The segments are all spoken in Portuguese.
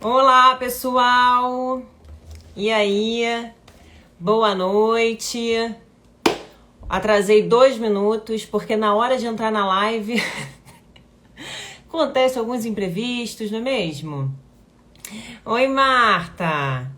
Olá, pessoal! E aí? Boa noite! Atrasei 2 minutos porque na hora de entrar na live acontece alguns imprevistos, não é mesmo? Oi, Marta!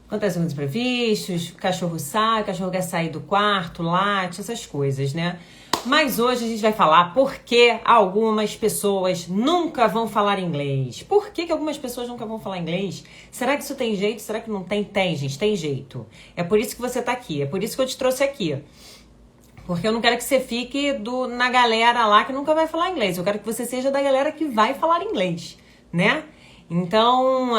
Acontece alguns imprevistos, o cachorro sai, o cachorro quer sair do quarto, late, essas coisas, né? Mas hoje a gente vai falar por que algumas pessoas nunca vão falar inglês. Por que algumas pessoas nunca vão falar inglês? Será que isso tem jeito? Será que não tem? Tem, gente, tem jeito. É por isso que você tá aqui, é por isso que eu te trouxe aqui. Porque eu não quero que você fique na galera lá que nunca vai falar inglês. Eu quero que você seja da galera que vai falar inglês, né? Então,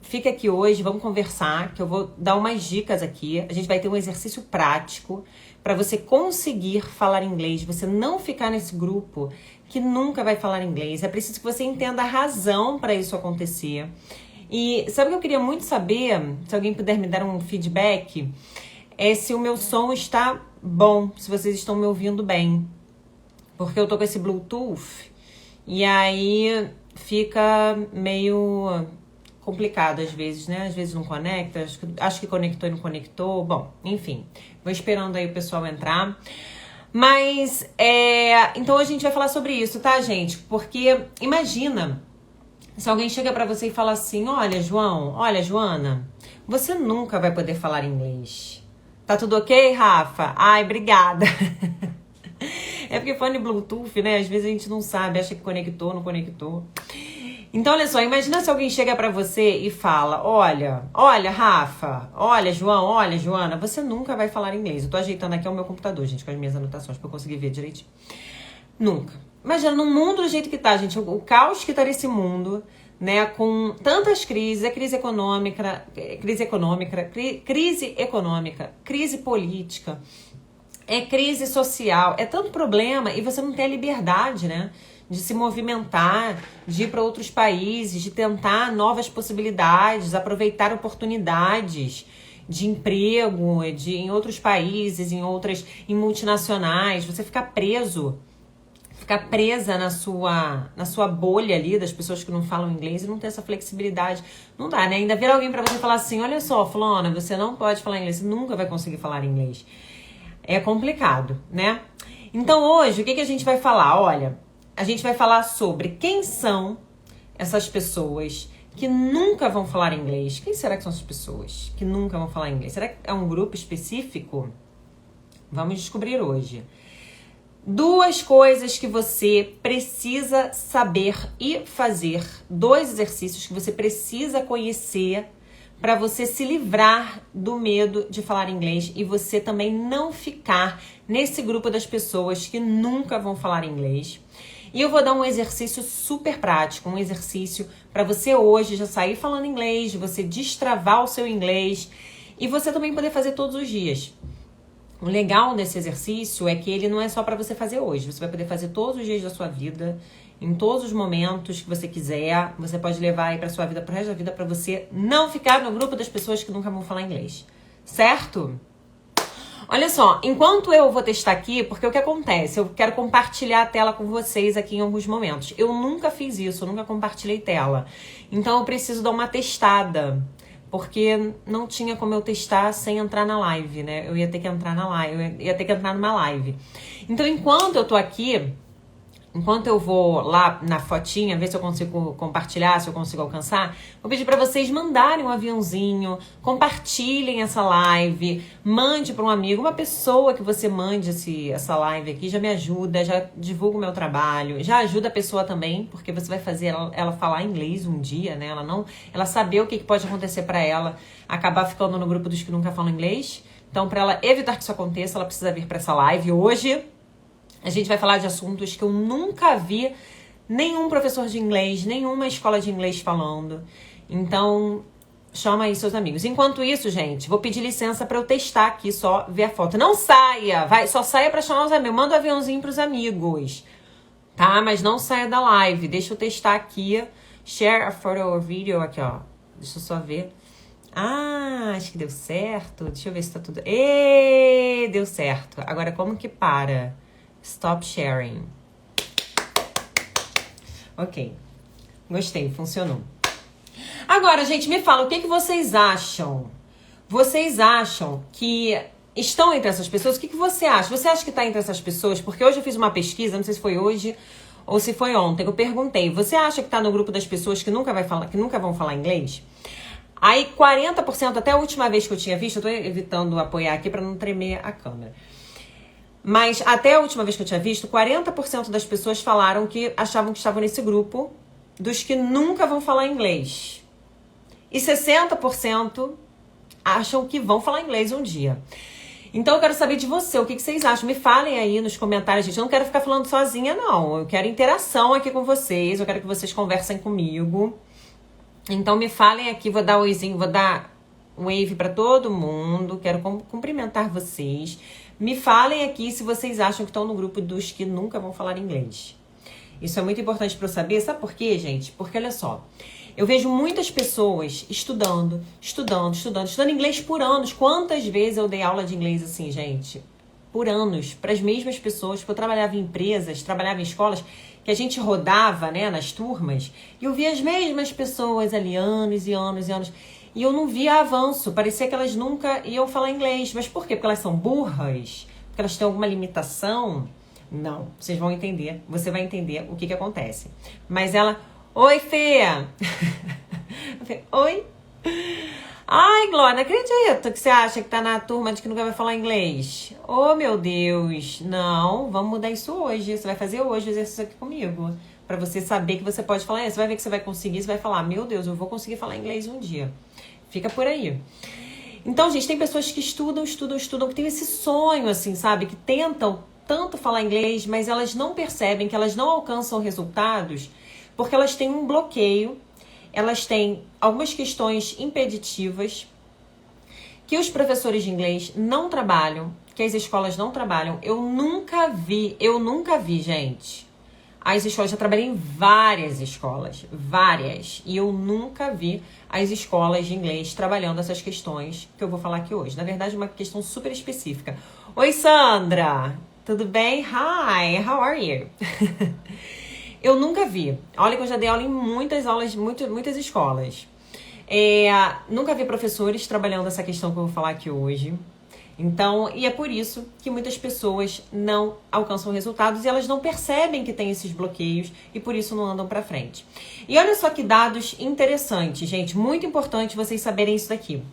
fica aqui hoje, vamos conversar, que eu vou dar umas dicas aqui. A gente vai ter um exercício prático para você conseguir falar inglês, você não ficar nesse grupo que nunca vai falar inglês. É preciso que você entenda a razão para isso acontecer. E sabe o que eu queria muito saber? Se alguém puder me dar um feedback, é se o meu som está bom, se vocês estão me ouvindo bem. Porque eu tô com esse Bluetooth e aí fica meio complicado às vezes, né? Às vezes não conecta, acho que conectou e não conectou. Bom, enfim, vou esperando aí o pessoal entrar. Mas, então a gente vai falar sobre isso, tá, gente? Porque imagina se alguém chega pra você e fala assim: olha, João, olha, Joana, você nunca vai poder falar inglês. Tá tudo ok, Rafa? Ai, obrigada. É porque fone Bluetooth, né? Às vezes a gente não sabe, acha que conectou, não conectou. Então, olha só, imagina se alguém chega pra você e fala: olha, Rafa, olha, João, olha, Joana, você nunca vai falar inglês. Eu tô ajeitando aqui o meu computador, gente, com as minhas anotações pra eu conseguir ver direitinho. Nunca. Imagina, no mundo do jeito que tá, gente, o caos que tá nesse mundo, né, com tantas crises, crise econômica, crise política, crise social, é tanto problema e você não tem a liberdade, né, de se movimentar, de ir para outros países, de tentar novas possibilidades, aproveitar oportunidades de emprego, em outros países, em multinacionais. Você ficar presa na sua bolha ali das pessoas que não falam inglês e não ter essa flexibilidade. Não dá, né? Ainda vir alguém pra você falar assim: olha só, fulana, você não pode falar inglês, você nunca vai conseguir falar inglês. É complicado, né? Então hoje, o que a gente vai falar? Olha, a gente vai falar sobre quem são essas pessoas que nunca vão falar inglês. Quem será que são essas pessoas que nunca vão falar inglês? Será que é um grupo específico? Vamos descobrir hoje. 2 coisas que você precisa saber e fazer. 2 exercícios que você precisa conhecer para você se livrar do medo de falar inglês e você também não ficar nesse grupo das pessoas que nunca vão falar inglês. E eu vou dar um exercício super prático, um exercício para você hoje já sair falando inglês, de você destravar o seu inglês e você também poder fazer todos os dias. O legal desse exercício é que ele não é só para você fazer hoje. Você vai poder fazer todos os dias da sua vida, em todos os momentos que você quiser. Você pode levar aí para sua vida, pro resto da vida, para você não ficar no grupo das pessoas que nunca vão falar inglês. Certo? Olha só, enquanto eu vou testar aqui, porque o que acontece? Eu quero compartilhar a tela com vocês aqui em alguns momentos. Eu nunca fiz isso, eu nunca compartilhei tela. Então eu preciso dar uma testada. Porque não tinha como eu testar sem entrar na live, né? Eu ia ter que entrar na live, eu ia ter que entrar numa live. Então, enquanto eu tô aqui, enquanto eu vou lá na fotinha, ver se eu consigo compartilhar, se eu consigo alcançar, vou pedir para vocês mandarem um aviãozinho, compartilhem essa live, mande para um amigo, uma pessoa que você mande essa live aqui, já me ajuda, já divulga o meu trabalho, já ajuda a pessoa também, porque você vai fazer ela falar inglês um dia, né? Ela saber o que pode acontecer para ela, acabar ficando no grupo dos que nunca falam inglês. Então, para ela evitar que isso aconteça, ela precisa vir para essa live hoje. A gente vai falar de assuntos que eu nunca vi nenhum professor de inglês, nenhuma escola de inglês falando. Então, chama aí seus amigos. Enquanto isso, gente, vou pedir licença para eu testar aqui, só ver a foto. Não saia, só saia para chamar os amigos. Manda um aviãozinho pros amigos, tá? Mas não saia da live. Deixa eu testar aqui. Share a photo or video aqui, ó. Deixa eu só ver. Ah, acho que deu certo. Deixa eu ver se tá tudo... Deu certo. Agora, como que para? Stop sharing. Ok. Gostei, funcionou. Agora, gente, me fala, o que vocês acham? Vocês acham que estão entre essas pessoas? O que você acha? Você acha que está entre essas pessoas? Porque hoje eu fiz uma pesquisa, não sei se foi hoje ou se foi ontem, eu perguntei, você acha que está no grupo das pessoas que nunca vão falar inglês? Aí 40%, até a última vez que eu tinha visto, eu tô evitando apoiar aqui para não tremer a câmera. Mas até a última vez que eu tinha visto, 40% das pessoas falaram que achavam que estavam nesse grupo dos que nunca vão falar inglês. E 60% acham que vão falar inglês um dia. Então eu quero saber de você, o que vocês acham? Me falem aí nos comentários, gente. Eu não quero ficar falando sozinha, não. Eu quero interação aqui com vocês, eu quero que vocês conversem comigo. Então me falem aqui, vou dar oizinho, vou dar wave para todo mundo. Quero cumprimentar vocês. Me falem aqui se vocês acham que estão no grupo dos que nunca vão falar inglês. Isso é muito importante para eu saber. Sabe por quê, gente? Porque olha só, eu vejo muitas pessoas estudando inglês por anos. Quantas vezes eu dei aula de inglês assim, gente? Por anos, para as mesmas pessoas, porque eu trabalhava em empresas, trabalhava em escolas, que a gente rodava, né, nas turmas, e eu via as mesmas pessoas ali, anos e anos e anos, e eu não via avanço, parecia que elas nunca iam falar inglês. Mas por quê? Porque elas são burras? Porque elas têm alguma limitação? Não, vocês vão entender, você vai entender o que acontece. Mas ela, oi, Fê! Oi? Ai, Glória, não acredito que você acha que tá na turma de que nunca vai falar inglês. Oh, meu Deus. Não, vamos mudar isso hoje. Você vai fazer hoje o exercício aqui comigo. Pra você saber que você pode falar. Você vai ver que você vai conseguir. Você vai falar, meu Deus, eu vou conseguir falar inglês um dia. Fica por aí. Então, gente, tem pessoas que estudam, que tem esse sonho, assim, sabe? Que tentam tanto falar inglês, mas elas não percebem que elas não alcançam resultados porque elas têm um bloqueio. Elas têm algumas questões impeditivas que os professores de inglês não trabalham, que as escolas não trabalham. Eu nunca vi, gente. As escolas, já trabalhei em várias escolas, e eu nunca vi as escolas de inglês trabalhando essas questões que eu vou falar aqui hoje. Na verdade, uma questão super específica. Oi, Sandra! Tudo bem? Hi, how are you? Eu nunca vi. Olha que eu já dei aula em muitas escolas. Nunca vi professores trabalhando essa questão que eu vou falar aqui hoje. Então, e é por isso que muitas pessoas não alcançam resultados e elas não percebem que tem esses bloqueios e por isso não andam pra frente. E olha só que dados interessantes, gente. Muito importante vocês saberem isso daqui.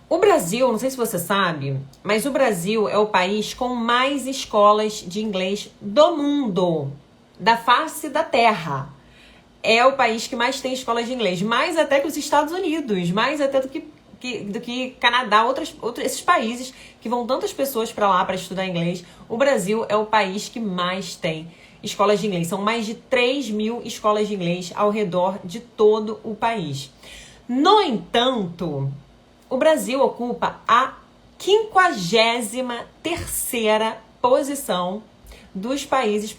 O Brasil, não sei se você sabe, mas o Brasil é o país com mais escolas de inglês do mundo. Da face da terra. É o país que mais tem escolas de inglês, mais até que os Estados Unidos, mais até do que Canadá, esses países que vão tantas pessoas para lá para estudar inglês. O Brasil é o país que mais tem escolas de inglês. São mais de 3.000 escolas de inglês ao redor de todo o país. No entanto, o Brasil ocupa a 53ª posição dos países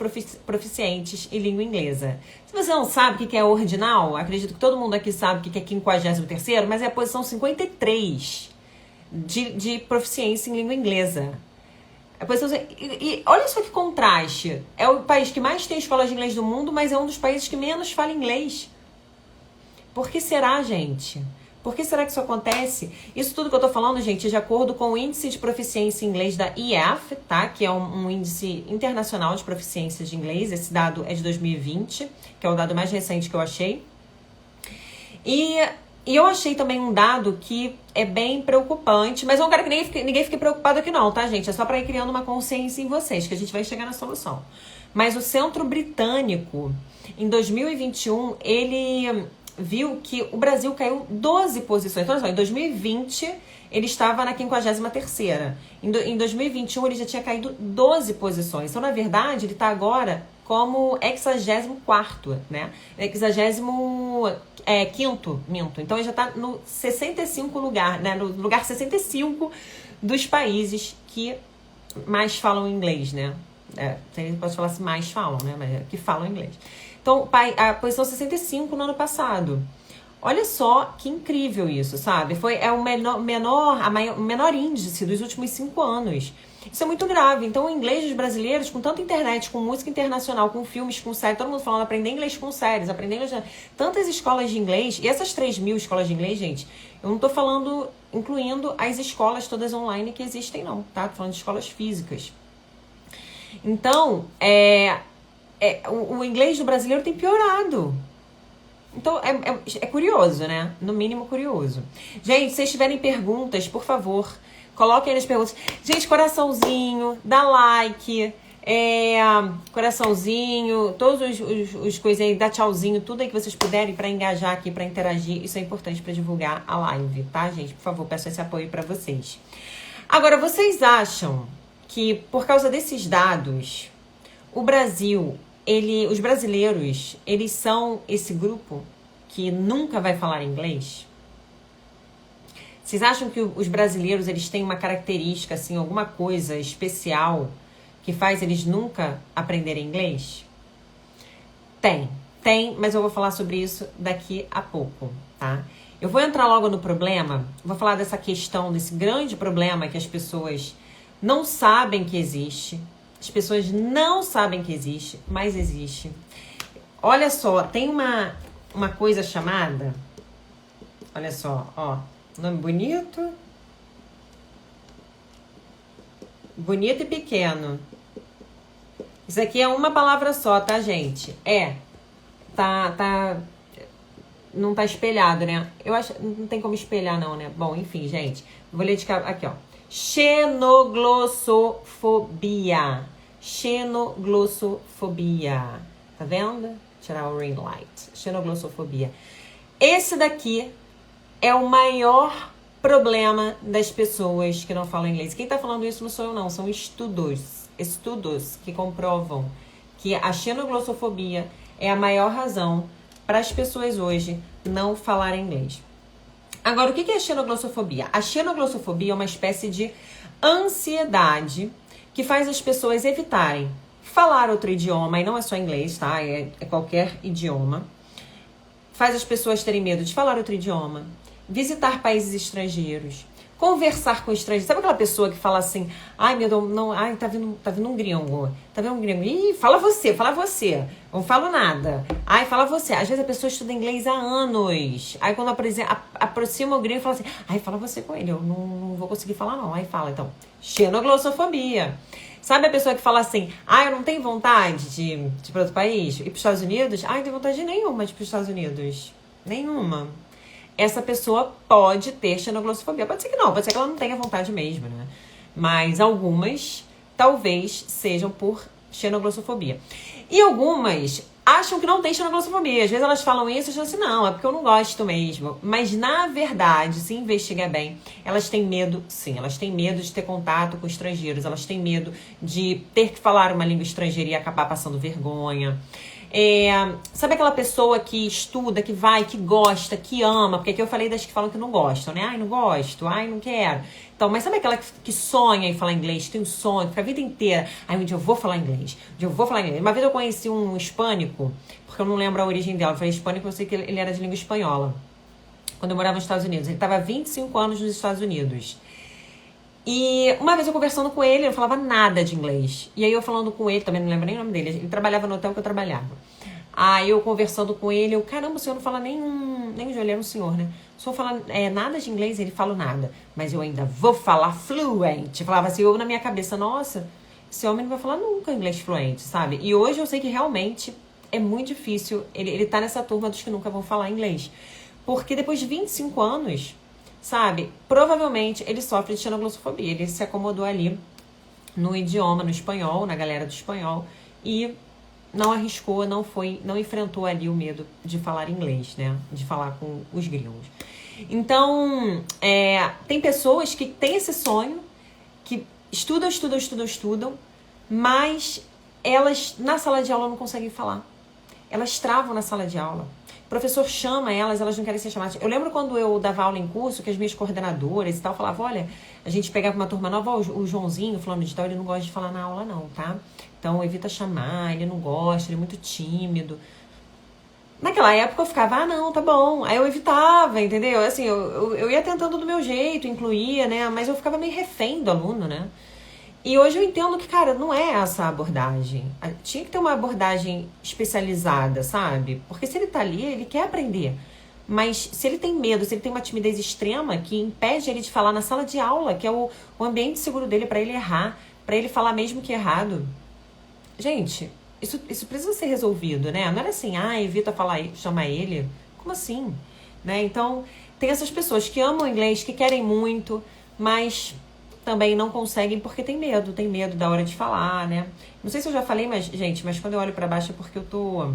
proficientes em língua inglesa. Se você não sabe o que é ordinal, acredito que todo mundo aqui sabe o que é 53º, mas é a posição 53 de proficiência em língua inglesa. E olha só que contraste. É o país que mais tem escolas de inglês do mundo, mas é um dos países que menos fala inglês. Por que será, gente? Por que será que isso acontece? Isso tudo que eu tô falando, gente, é de acordo com o índice de proficiência em inglês da IEF, tá? Que é um índice internacional de proficiência de inglês. Esse dado é de 2020, que é o dado mais recente que eu achei. E eu achei também um dado que é bem preocupante, mas eu não quero que ninguém fique preocupado aqui não, tá, gente? É só para ir criando uma consciência em vocês, que a gente vai chegar na solução. Mas o Centro Britânico, em 2021, ele viu que o Brasil caiu 12 posições. Então, olha só, em 2020, ele estava na 53ª. Em 2021, ele já tinha caído 12 posições. Então, na verdade, ele está agora como 64º, né? 65º, minto. Então, ele já está no 65 lugar, né? No lugar 65 dos países que mais falam inglês, né? Pode falar se mais falam, né? Mas que falam inglês. Então, a posição 65 no ano passado. Olha só que incrível isso, sabe? É o menor índice dos últimos 5 anos. Isso é muito grave. Então, o inglês dos brasileiros, com tanta internet, com música internacional, com filmes, com séries, todo mundo falando aprender inglês com séries, aprender inglês... Tantas escolas de inglês, e essas 3.000 escolas de inglês, gente, eu não tô falando, incluindo as escolas todas online que existem, não, tá? Tô falando de escolas físicas. Então, o inglês do brasileiro tem piorado. Então, é curioso, né? No mínimo, curioso. Gente, se vocês tiverem perguntas, por favor... Coloquem aí nas perguntas. Gente, coraçãozinho, dá like, coraçãozinho, todos os coisas aí, dá tchauzinho, tudo aí que vocês puderem pra engajar aqui, pra interagir. Isso é importante pra divulgar a live, tá, gente? Por favor, peço esse apoio pra vocês. Agora, vocês acham que por causa desses dados, o Brasil, os brasileiros, eles são esse grupo que nunca vai falar inglês? Vocês acham que os brasileiros, eles têm uma característica, assim, alguma coisa especial que faz eles nunca aprenderem inglês? Tem, mas eu vou falar sobre isso daqui a pouco, tá? Eu vou entrar logo no problema, vou falar dessa questão, desse grande problema que as pessoas não sabem que existe. As pessoas não sabem que existe, mas existe. Olha só, tem uma coisa chamada... Olha só, ó. Nome bonito. Bonito e pequeno. Isso aqui é uma palavra só, tá, gente? Não tá espelhado, né? Eu acho... Não tem como espelhar, não, né? Bom, enfim, gente. Vou ler de cá... Aqui, ó. Xenoglossofobia. Xenoglossofobia. Tá vendo? Tirar o ring light. Xenoglossofobia. Esse daqui... é o maior problema das pessoas que não falam inglês. Quem tá falando isso não sou eu, não. São estudos que comprovam que a xenoglossofobia é a maior razão para as pessoas hoje não falarem inglês. Agora, o que é a xenoglossofobia? A xenoglossofobia é uma espécie de ansiedade que faz as pessoas evitarem falar outro idioma, e não é só inglês, tá? É qualquer idioma. Faz as pessoas terem medo de falar outro idioma, visitar países estrangeiros, conversar com estrangeiros. Sabe aquela pessoa que fala assim, ai, meu Deus, não, ai, tá vindo um gringo. Tá vendo um gringo? Ih, fala você. Não falo nada. Ai, fala você. Às vezes a pessoa estuda inglês há anos. Aí quando aproxima o gringo e fala assim, ai, fala você com ele, eu não vou conseguir falar não. Aí fala, então, xenoglossofobia. Sabe a pessoa que fala assim, eu não tenho vontade de ir para outro país? Ir para os Estados Unidos? Ai, não tenho vontade nenhuma de ir para os Estados Unidos. Nenhuma. Essa pessoa pode ter xenoglossofobia. Pode ser que não, pode ser que ela não tenha vontade mesmo, né? Mas algumas, talvez, sejam por xenoglossofobia. E algumas acham que não tem xenoglossofobia. Às vezes elas falam isso e acham assim, não, é porque eu não gosto mesmo. Mas, na verdade, se investigar bem, elas têm medo, sim. Elas têm medo de ter contato com estrangeiros. Elas têm medo de ter que falar uma língua estrangeira e acabar passando vergonha. Sabe aquela pessoa que estuda, que vai, que gosta, que ama? Porque aqui eu falei das que falam que não gostam, né? Ai, não gosto, ai, não quero. Então, mas sabe aquela que sonha em falar inglês, tem um sonho, fica a vida inteira. Ai, um dia eu vou falar inglês, um dia eu vou falar inglês. Uma vez eu conheci um hispânico, porque eu não lembro a origem dela. Eu falei hispânico, eu sei que ele era de língua espanhola. Quando eu morava nos Estados Unidos. Ele estava há 25 anos nos Estados Unidos. E uma vez eu conversando com ele, eu não falava nada de inglês. E aí eu falando com ele, também não lembro nem o nome dele, ele trabalhava no hotel que eu trabalhava. Aí eu conversando com ele, caramba, o senhor não fala nem de olhar no senhor, né? O senhor fala nada de inglês? Ele fala nada. Mas eu ainda vou falar fluent. Eu falava assim, eu na minha cabeça, nossa, esse homem não vai falar nunca inglês fluente, sabe? E hoje eu sei que realmente é muito difícil, ele tá nessa turma dos que nunca vão falar inglês. Porque depois de 25 anos... sabe, provavelmente ele sofre de xenoglossofobia. Ele se acomodou ali no idioma, no espanhol, na galera do espanhol, e não arriscou, não enfrentou ali o medo de falar inglês, né? De falar com os gringos. Então, tem pessoas que têm esse sonho, que estudam, mas elas na sala de aula não conseguem falar. Elas travam na sala de aula. O professor chama elas não querem ser chamadas. Eu lembro quando eu dava aula em curso, que as minhas coordenadoras e tal falavam, olha, a gente pegava uma turma nova, o Joãozinho, falando de tal, ele não gosta de falar na aula não, tá? Então evita chamar, ele não gosta, ele é muito tímido. Naquela época eu ficava, não, tá bom. Aí eu evitava, entendeu? Assim, eu ia tentando do meu jeito, incluía, né? Mas eu ficava meio refém do aluno, né? E hoje eu entendo que, cara, não é essa a abordagem. Tinha que ter uma abordagem especializada, sabe? Porque se ele tá ali, ele quer aprender. Mas se ele tem medo, se ele tem uma timidez extrema que impede ele de falar na sala de aula, que é o ambiente seguro dele para ele errar, para ele falar mesmo que errado. Gente, isso precisa ser resolvido, né? Não era assim, evita falar, chamar ele. Como assim? Né? Então, tem essas pessoas que amam inglês, que querem muito, mas também não conseguem porque tem medo da hora de falar, né? Não sei se eu já falei, mas quando eu olho para baixo é porque eu tô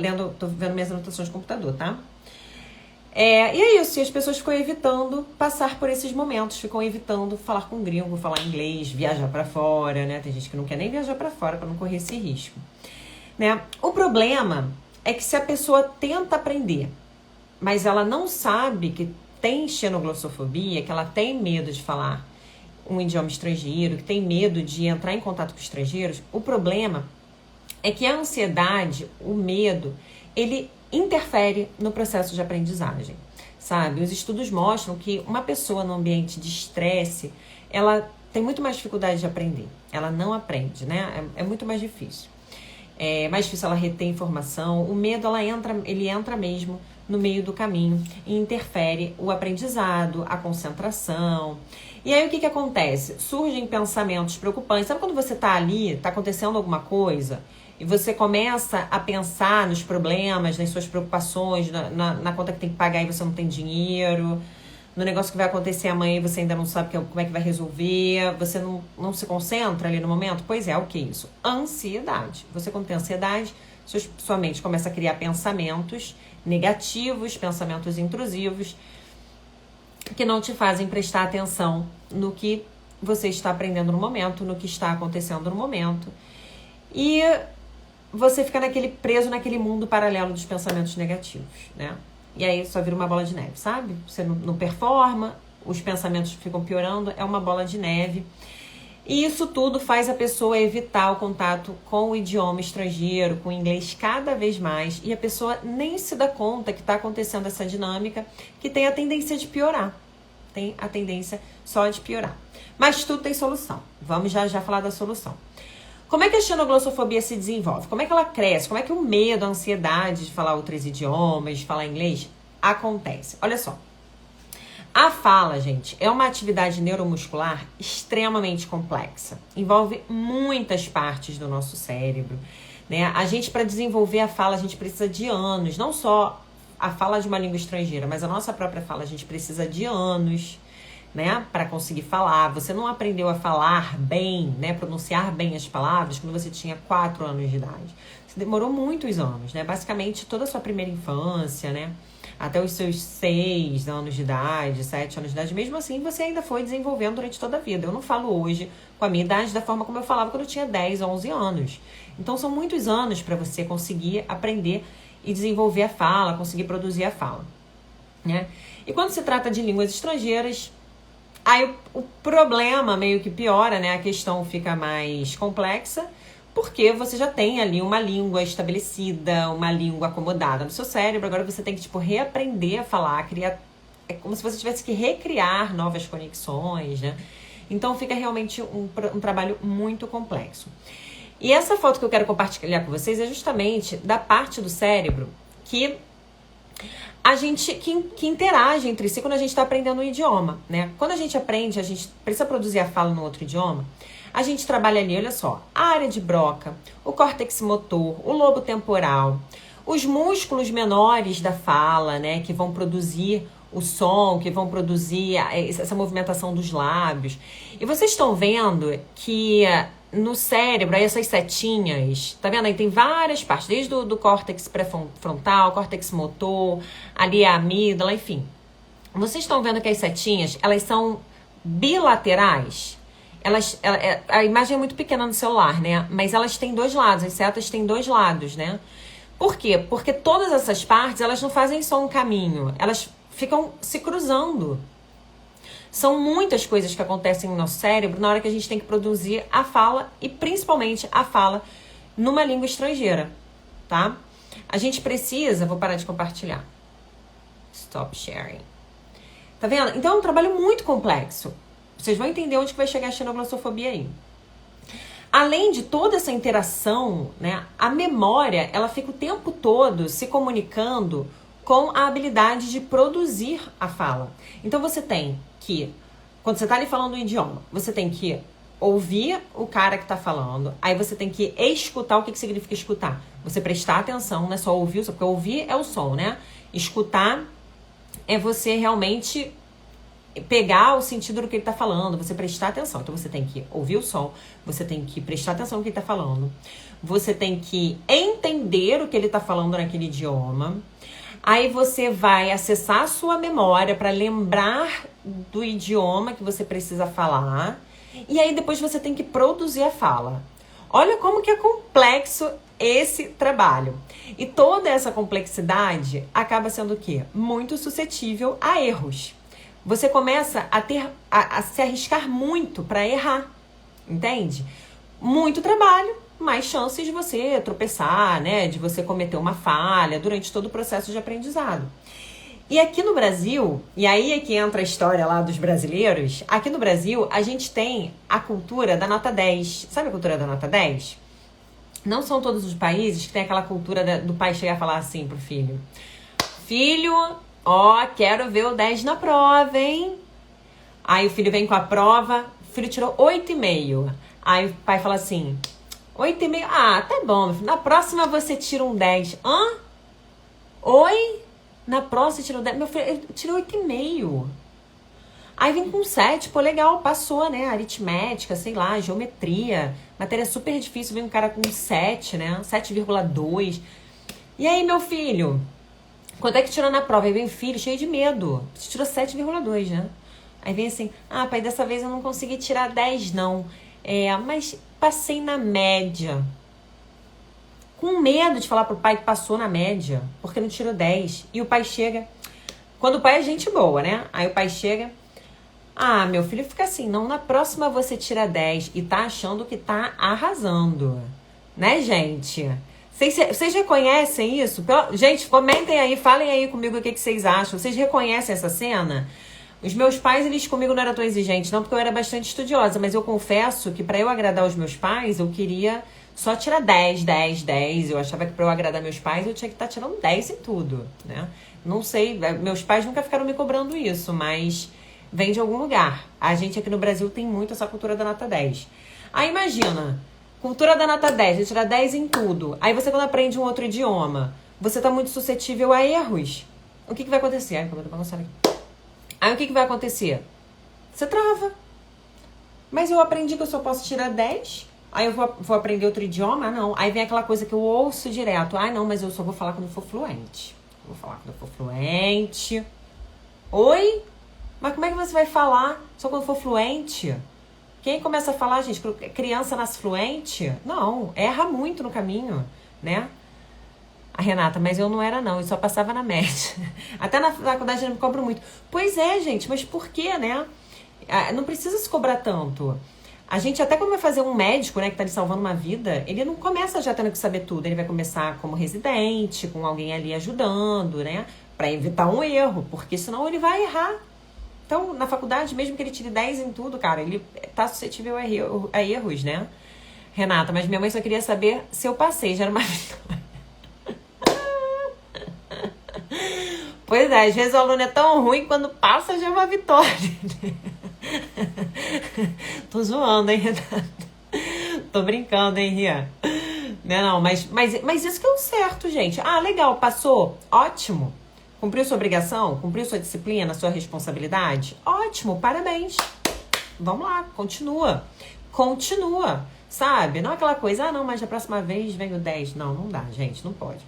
vendo minhas anotações de computador, tá? E é isso, e as pessoas ficam evitando passar por esses momentos, ficam evitando falar com gringo, falar inglês, viajar pra fora, né? Tem gente que não quer nem viajar pra fora pra não correr esse risco, né? O problema é que se a pessoa tenta aprender, mas ela não sabe que tem xenoglossofobia, que ela tem medo de falar um idioma estrangeiro, que tem medo de entrar em contato com estrangeiros, o problema é que a ansiedade, o medo, ele interfere no processo de aprendizagem, sabe? Os estudos mostram que uma pessoa no ambiente de estresse, ela tem muito mais dificuldade de aprender. Ela não aprende, né? É muito mais difícil. É mais difícil ela reter informação. O medo, ele entra mesmo no meio do caminho e interfere o aprendizado, a concentração. E aí o que acontece? Surgem pensamentos preocupantes. Sabe quando você tá ali, tá acontecendo alguma coisa e você começa a pensar nos problemas, nas suas preocupações, na conta que tem que pagar e você não tem dinheiro, no negócio que vai acontecer amanhã e você ainda não sabe como é que vai resolver, você não se concentra ali no momento? Pois é, o que é isso? Ansiedade. Você, quando tem ansiedade, sua mente começa a criar pensamentos negativos, pensamentos intrusivos, que não te fazem prestar atenção no que você está aprendendo no momento, no que está acontecendo no momento. E você fica preso naquele mundo paralelo dos pensamentos negativos, né? E aí só vira uma bola de neve, sabe? Você não performa, os pensamentos ficam piorando, é uma bola de neve. E isso tudo faz a pessoa evitar o contato com o idioma estrangeiro, com o inglês cada vez mais. E a pessoa nem se dá conta que está acontecendo essa dinâmica, que tem a tendência de piorar. Tem a tendência só de piorar. Mas tudo tem solução. Vamos já falar da solução. Como é que a xenoglossofobia se desenvolve? Como é que ela cresce? Como é que o medo, a ansiedade de falar outros idiomas, de falar inglês, acontece? Olha só. A fala, gente, é uma atividade neuromuscular extremamente complexa. Envolve muitas partes do nosso cérebro, né? A gente, para desenvolver a fala, a gente precisa de anos. Não só a fala de uma língua estrangeira, mas a nossa própria fala, a gente precisa de anos, né, para conseguir falar. Você não aprendeu a falar bem, né, pronunciar bem as palavras quando você tinha 4 anos de idade. Você demorou muitos anos, né, basicamente toda a sua primeira infância, né, até os seus 6 anos de idade, 7 anos de idade. Mesmo assim, você ainda foi desenvolvendo durante toda a vida. Eu não falo hoje com a minha idade da forma como eu falava quando eu tinha 10, 11 anos. Então, são muitos anos para você conseguir aprender e desenvolver a fala, conseguir produzir a fala, né? E quando se trata de línguas estrangeiras, aí o problema meio que piora, né? A questão fica mais complexa, porque você já tem ali uma língua estabelecida, uma língua acomodada no seu cérebro. Agora você tem que, reaprender a falar, criar... É como se você tivesse que recriar novas conexões, né? Então fica realmente um trabalho muito complexo. E essa foto que eu quero compartilhar com vocês é justamente da parte do cérebro que a gente que interage entre si quando a gente está aprendendo um idioma, né? Quando a gente aprende, a gente precisa produzir a fala no outro idioma, a gente trabalha ali, olha só, a área de Broca, o córtex motor, o lobo temporal, os músculos menores da fala, né? Que vão produzir o som, que vão produzir essa movimentação dos lábios. E vocês estão vendo que no cérebro, aí essas setinhas, tá vendo? Aí tem várias partes, desde do córtex pré-frontal, córtex motor, ali a amígdala, enfim. Vocês estão vendo que as setinhas, elas são bilaterais? A imagem é muito pequena no celular, né? Mas elas têm 2 lados, as setas têm 2 lados, né? Por quê? Porque todas essas partes, elas não fazem só um caminho, elas ficam se cruzando. São muitas coisas que acontecem no nosso cérebro na hora que a gente tem que produzir a fala, e principalmente a fala numa língua estrangeira, tá? A gente precisa... Vou parar de compartilhar. Stop sharing. Tá vendo? Então é um trabalho muito complexo. Vocês vão entender onde que vai chegar a xenoglossofobia aí. Além de toda essa interação, né, a memória, ela fica o tempo todo se comunicando com a habilidade de produzir a fala. Então você tem que, quando você está ali falando o idioma, você tem que ouvir o cara que está falando, aí você tem que escutar. O que significa escutar? Você prestar atenção, não é só ouvir, porque ouvir é o som, né? Escutar é você realmente pegar o sentido do que ele tá falando, você prestar atenção. Então você tem que ouvir o som, você tem que prestar atenção no que ele tá falando, você tem que entender o que ele tá falando naquele idioma. Aí você vai acessar a sua memória para lembrar do idioma que você precisa falar. E aí depois você tem que produzir a fala. Olha como que é complexo esse trabalho. E toda essa complexidade acaba sendo o quê? Muito suscetível a erros. Você começa a se arriscar muito para errar, entende? Muito trabalho, mais chances de você tropeçar, né? De você cometer uma falha durante todo o processo de aprendizado. E aqui no Brasil, e aí é que entra a história lá dos brasileiros, aqui no Brasil a gente tem a cultura da nota 10. Sabe a cultura da nota 10? Não são todos os países que tem aquela cultura do pai chegar a falar assim pro filho: filho, ó, quero ver o 10 na prova, hein? Aí o filho vem com a prova, o filho tirou 8,5. Aí o pai fala assim: 8,5? Ah, tá bom, meu filho. Na próxima você tira um 10. Hã? Oi? Na próxima você tira um 10. Meu filho, eu tirei 8,5. Aí vem com 7, pô, legal, passou, né? Aritmética, sei lá, geometria. Matéria super difícil, vem um cara com 7, né? 7,2. E aí, meu filho? Quanto é que tirou na prova? Aí vem o filho cheio de medo. Você tirou 7,2, né? Aí vem assim: ah, pai, dessa vez eu não consegui tirar 10, não. Mas passei na média. Com medo de falar pro pai que passou na média, porque não tirou 10. E o pai chega... Quando o pai é gente boa, né? Aí o pai chega: ah, meu filho, fica assim, não, na próxima você tira 10. E tá achando que tá arrasando. Né, gente? Vocês reconhecem isso? Gente, comentem aí, falem aí comigo o que vocês acham. Vocês reconhecem essa cena? Os meus pais, eles comigo não eram tão exigentes, não, porque eu era bastante estudiosa. Mas eu confesso que para eu agradar os meus pais, eu queria só tirar 10, 10, 10. Eu achava que para eu agradar meus pais, eu tinha que estar tirando 10 em tudo, né? Não sei, meus pais nunca ficaram me cobrando isso, mas vem de algum lugar. A gente aqui no Brasil tem muito essa cultura da nota 10. Aí imagina... Cultura da nota 10, você tira 10 em tudo. Aí você, quando aprende um outro idioma, você tá muito suscetível a erros. O que vai acontecer? Ai, eu tô bagunçando aqui. Aí o que vai acontecer? Você trava. Mas eu aprendi que eu só posso tirar 10. Aí eu vou aprender outro idioma? Ah, não. Aí vem aquela coisa que eu ouço direto. Ah, não, mas eu só vou falar quando eu for fluente. Vou falar quando eu for fluente. Oi? Mas como é que você vai falar só quando for fluente? Quem começa a falar, gente, criança nasce fluente? Não, erra muito no caminho, né? A Renata, mas eu não era não, eu só passava na média. Até na faculdade eu me cobro muito. Pois é, gente, mas por quê, né? Não precisa se cobrar tanto. A gente, até quando vai fazer um médico, né, que tá lhe salvando uma vida, ele não começa já tendo que saber tudo. Ele vai começar como residente, com alguém ali ajudando, né? Pra evitar um erro, porque senão ele vai errar. Então, na faculdade, mesmo que ele tire 10 em tudo, cara, ele tá suscetível a erros, né? Renata, mas minha mãe só queria saber se eu passei, já era uma vitória. Pois é, às vezes o aluno é tão ruim, quando passa já é uma vitória. Tô zoando, hein, Renata? Tô brincando, hein, Rian? Não, mas isso que é o certo, gente. Ah, legal, passou, ótimo. Cumpriu sua obrigação? Cumpriu sua disciplina, sua responsabilidade? Ótimo, parabéns. Vamos lá, continua. Continua, sabe? Não é aquela coisa, ah, não, mas da próxima vez vem o 10. Não, não dá, gente, não pode.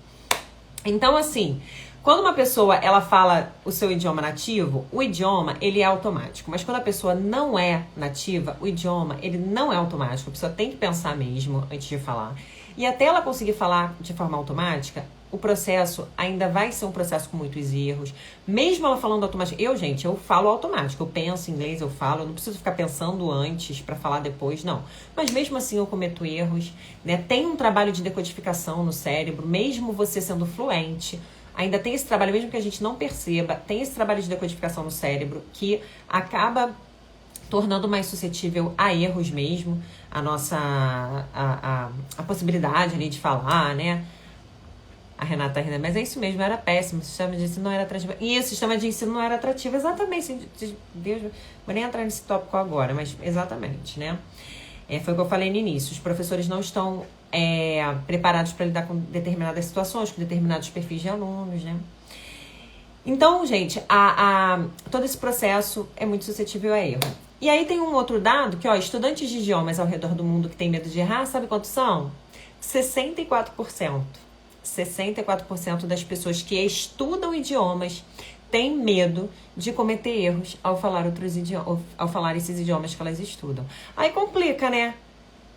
Então, assim, quando uma pessoa, ela fala o seu idioma nativo, o idioma, ele é automático. Mas quando a pessoa não é nativa, o idioma, ele não é automático. A pessoa tem que pensar mesmo antes de falar. E até ela conseguir falar de forma automática, o processo ainda vai ser um processo com muitos erros. Mesmo ela falando automático. Eu falo automático. Eu penso em inglês, eu falo. Eu não preciso ficar pensando antes para falar depois, não. Mas mesmo assim eu cometo erros, né? Tem um trabalho de decodificação no cérebro, mesmo você sendo fluente. Ainda tem esse trabalho, mesmo que a gente não perceba, tem esse trabalho de decodificação no cérebro que acaba tornando mais suscetível a erros mesmo, a nossa a possibilidade ali de falar, né? A Renata rindo, mas é isso mesmo, era péssimo, o sistema de ensino não era atrativo. E o sistema de ensino não era atrativo, exatamente. Deus, vou nem entrar nesse tópico agora, mas exatamente, né? Foi o que eu falei no início, os professores não estão preparados para lidar com determinadas situações, com determinados perfis de alunos, né? Então, gente, todo esse processo é muito suscetível a erro. E aí tem um outro dado que, estudantes de idiomas ao redor do mundo que têm medo de errar, sabe quantos são? 64%. 64% das pessoas que estudam idiomas têm medo de cometer erros ao falar ao falar esses idiomas que elas estudam. Aí complica, né?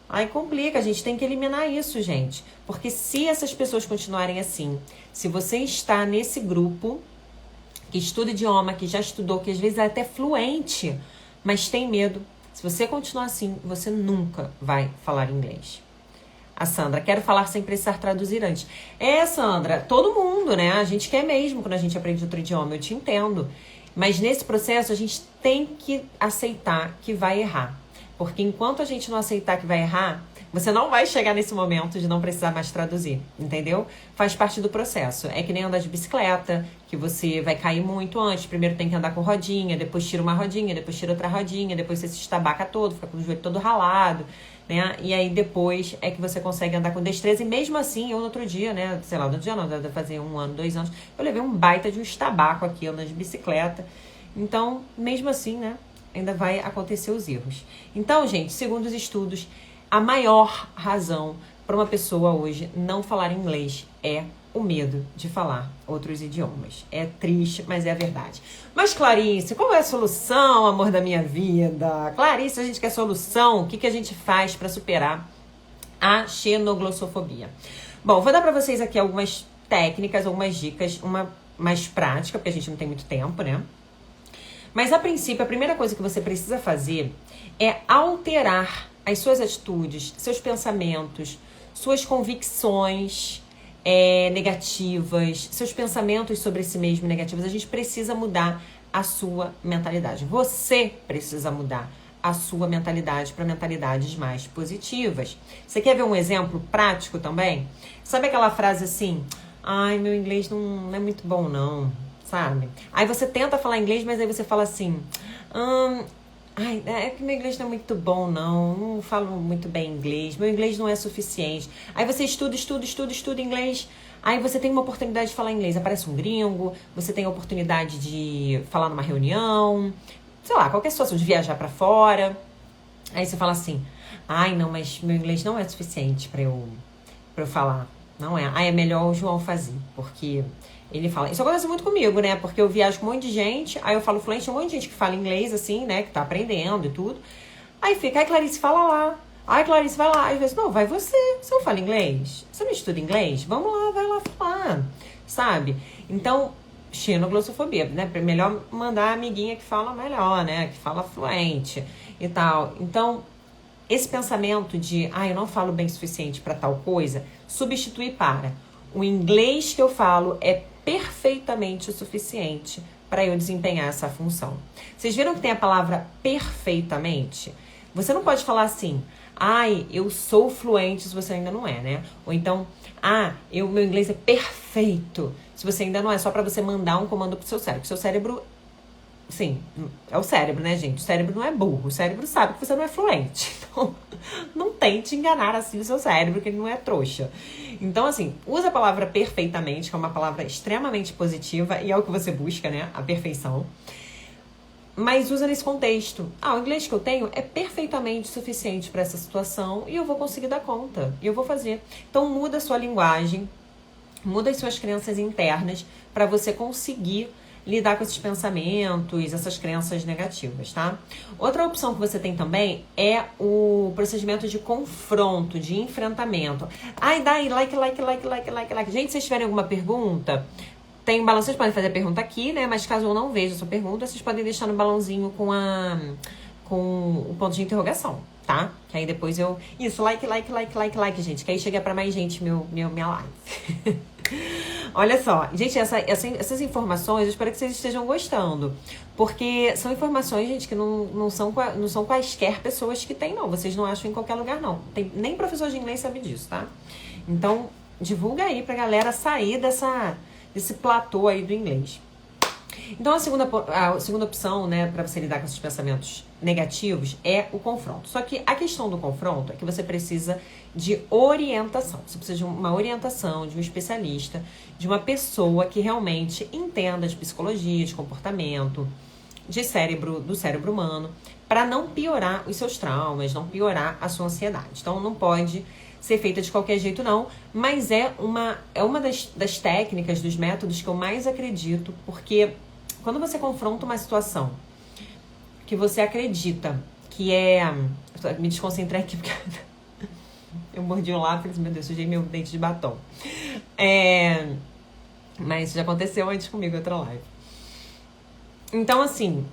Aí complica, a gente tem que eliminar isso, gente. Porque se essas pessoas continuarem assim, se você está nesse grupo que estuda idioma, que já estudou, que às vezes é até fluente, mas tem medo, se você continuar assim, você nunca vai falar inglês. A Sandra, quero falar sem precisar traduzir antes. Sandra, todo mundo, né? A gente quer mesmo quando a gente aprende outro idioma, eu te entendo. Mas nesse processo a gente tem que aceitar que vai errar. Porque enquanto a gente não aceitar que vai errar, você não vai chegar nesse momento de não precisar mais traduzir, entendeu? Faz parte do processo. É que nem andar de bicicleta, que você vai cair muito antes. Primeiro tem que andar com rodinha, depois tira uma rodinha, depois tira outra rodinha, depois você se estabaca todo, fica com o joelho todo ralado, né? E aí depois é que você consegue andar com destreza. E mesmo assim, eu no outro dia, né? Sei lá, no outro dia não, deve fazer 1 ano, 2 anos, eu levei um baita de um estabaco aqui, andando de bicicleta. Então, mesmo assim, né? Ainda vai acontecer os erros. Então, gente, segundo os estudos, a maior razão para uma pessoa hoje não falar inglês é o medo de falar outros idiomas. É triste, mas é a verdade. Mas, Clarice, qual é a solução, amor da minha vida? Clarice, a gente quer solução. O que a gente faz para superar a xenoglossofobia? Bom, vou dar para vocês aqui algumas técnicas, algumas dicas, uma mais prática, porque a gente não tem muito tempo, né? Mas, a princípio, a primeira coisa que você precisa fazer é alterar as suas atitudes, seus pensamentos, suas convicções negativas, seus pensamentos sobre si mesmo negativos. A gente precisa mudar a sua mentalidade. Você precisa mudar a sua mentalidade para mentalidades mais positivas. Você quer ver um exemplo prático também? Sabe aquela frase assim, ai, meu inglês não é muito bom não, sabe? Aí você tenta falar inglês, mas aí você fala assim, ai, é que meu inglês não é muito bom não falo muito bem inglês, meu inglês não é suficiente. Aí você estuda inglês, aí você tem uma oportunidade de falar inglês, aparece um gringo, você tem a oportunidade de falar numa reunião, sei lá, qualquer situação, de viajar pra fora. Aí você fala assim, ai não, mas meu inglês não é suficiente pra eu falar, não é. Aí é melhor o João fazer, porque ele fala, isso acontece muito comigo, né? Porque eu viajo com um monte de gente, aí eu falo fluente, um monte de gente que fala inglês, assim, né? Que tá aprendendo e tudo. Aí fica, ai, Clarice, fala lá. Ai, Clarice, vai lá. Às vezes, não, vai você. Você não fala inglês? Você não estuda inglês? Vamos lá, vai lá falar, sabe? Então, xenoglossofobia, né? Melhor mandar a amiguinha que fala melhor, né? Que fala fluente e tal. Então, esse pensamento de, eu não falo bem o suficiente para tal coisa, substitui para o inglês que eu falo é perfeitamente o suficiente para eu desempenhar essa função. Vocês viram que tem a palavra perfeitamente? Você não pode falar assim, eu sou fluente se você ainda não é, né? Ou então, meu inglês é perfeito se você ainda não é, só para você mandar um comando pro seu cérebro. Seu cérebro, sim, é o cérebro, né, gente? O cérebro não é burro, o cérebro sabe que você não é fluente. Então, não tente enganar assim o seu cérebro, que ele não é trouxa. Então, assim, usa a palavra perfeitamente, que é uma palavra extremamente positiva e é o que você busca, né? A perfeição. Mas usa nesse contexto. O inglês que eu tenho é perfeitamente suficiente para essa situação e eu vou conseguir dar conta. E eu vou fazer. Então, muda a sua linguagem, muda as suas crenças internas para você conseguir lidar com esses pensamentos, essas crenças negativas, tá? Outra opção que você tem também é o procedimento de confronto, de enfrentamento. Dai, like. Gente, se vocês tiverem alguma pergunta, tem um balão, vocês podem fazer a pergunta aqui, né? Mas caso eu não veja a sua pergunta, vocês podem deixar no balãozinho com o ponto de interrogação, tá? Que aí depois eu... Isso, like, gente. Que aí chega pra mais gente minha live. Olha só, gente, essas informações, eu espero que vocês estejam gostando. Porque são informações, gente, que não são quaisquer pessoas que têm, não. Vocês não acham em qualquer lugar, não. Nem professor de inglês sabe disso, tá? Então, divulga aí pra galera sair desse platô aí do inglês. Então, a segunda opção, né, para você lidar com esses pensamentos negativos é o confronto. Só que a questão do confronto é que você precisa de orientação. Você precisa de uma orientação, de um especialista, de uma pessoa que realmente entenda de psicologia, de comportamento, do cérebro humano, para não piorar os seus traumas, não piorar a sua ansiedade. Então, não pode ser feita de qualquer jeito, não, mas é uma das técnicas, dos métodos que eu mais acredito, porque quando você confronta uma situação que você acredita que é... Me desconcentrei aqui porque eu mordi o lápis, meu Deus, sujei meu dente de batom. Mas já aconteceu antes comigo, outra live. Então, assim,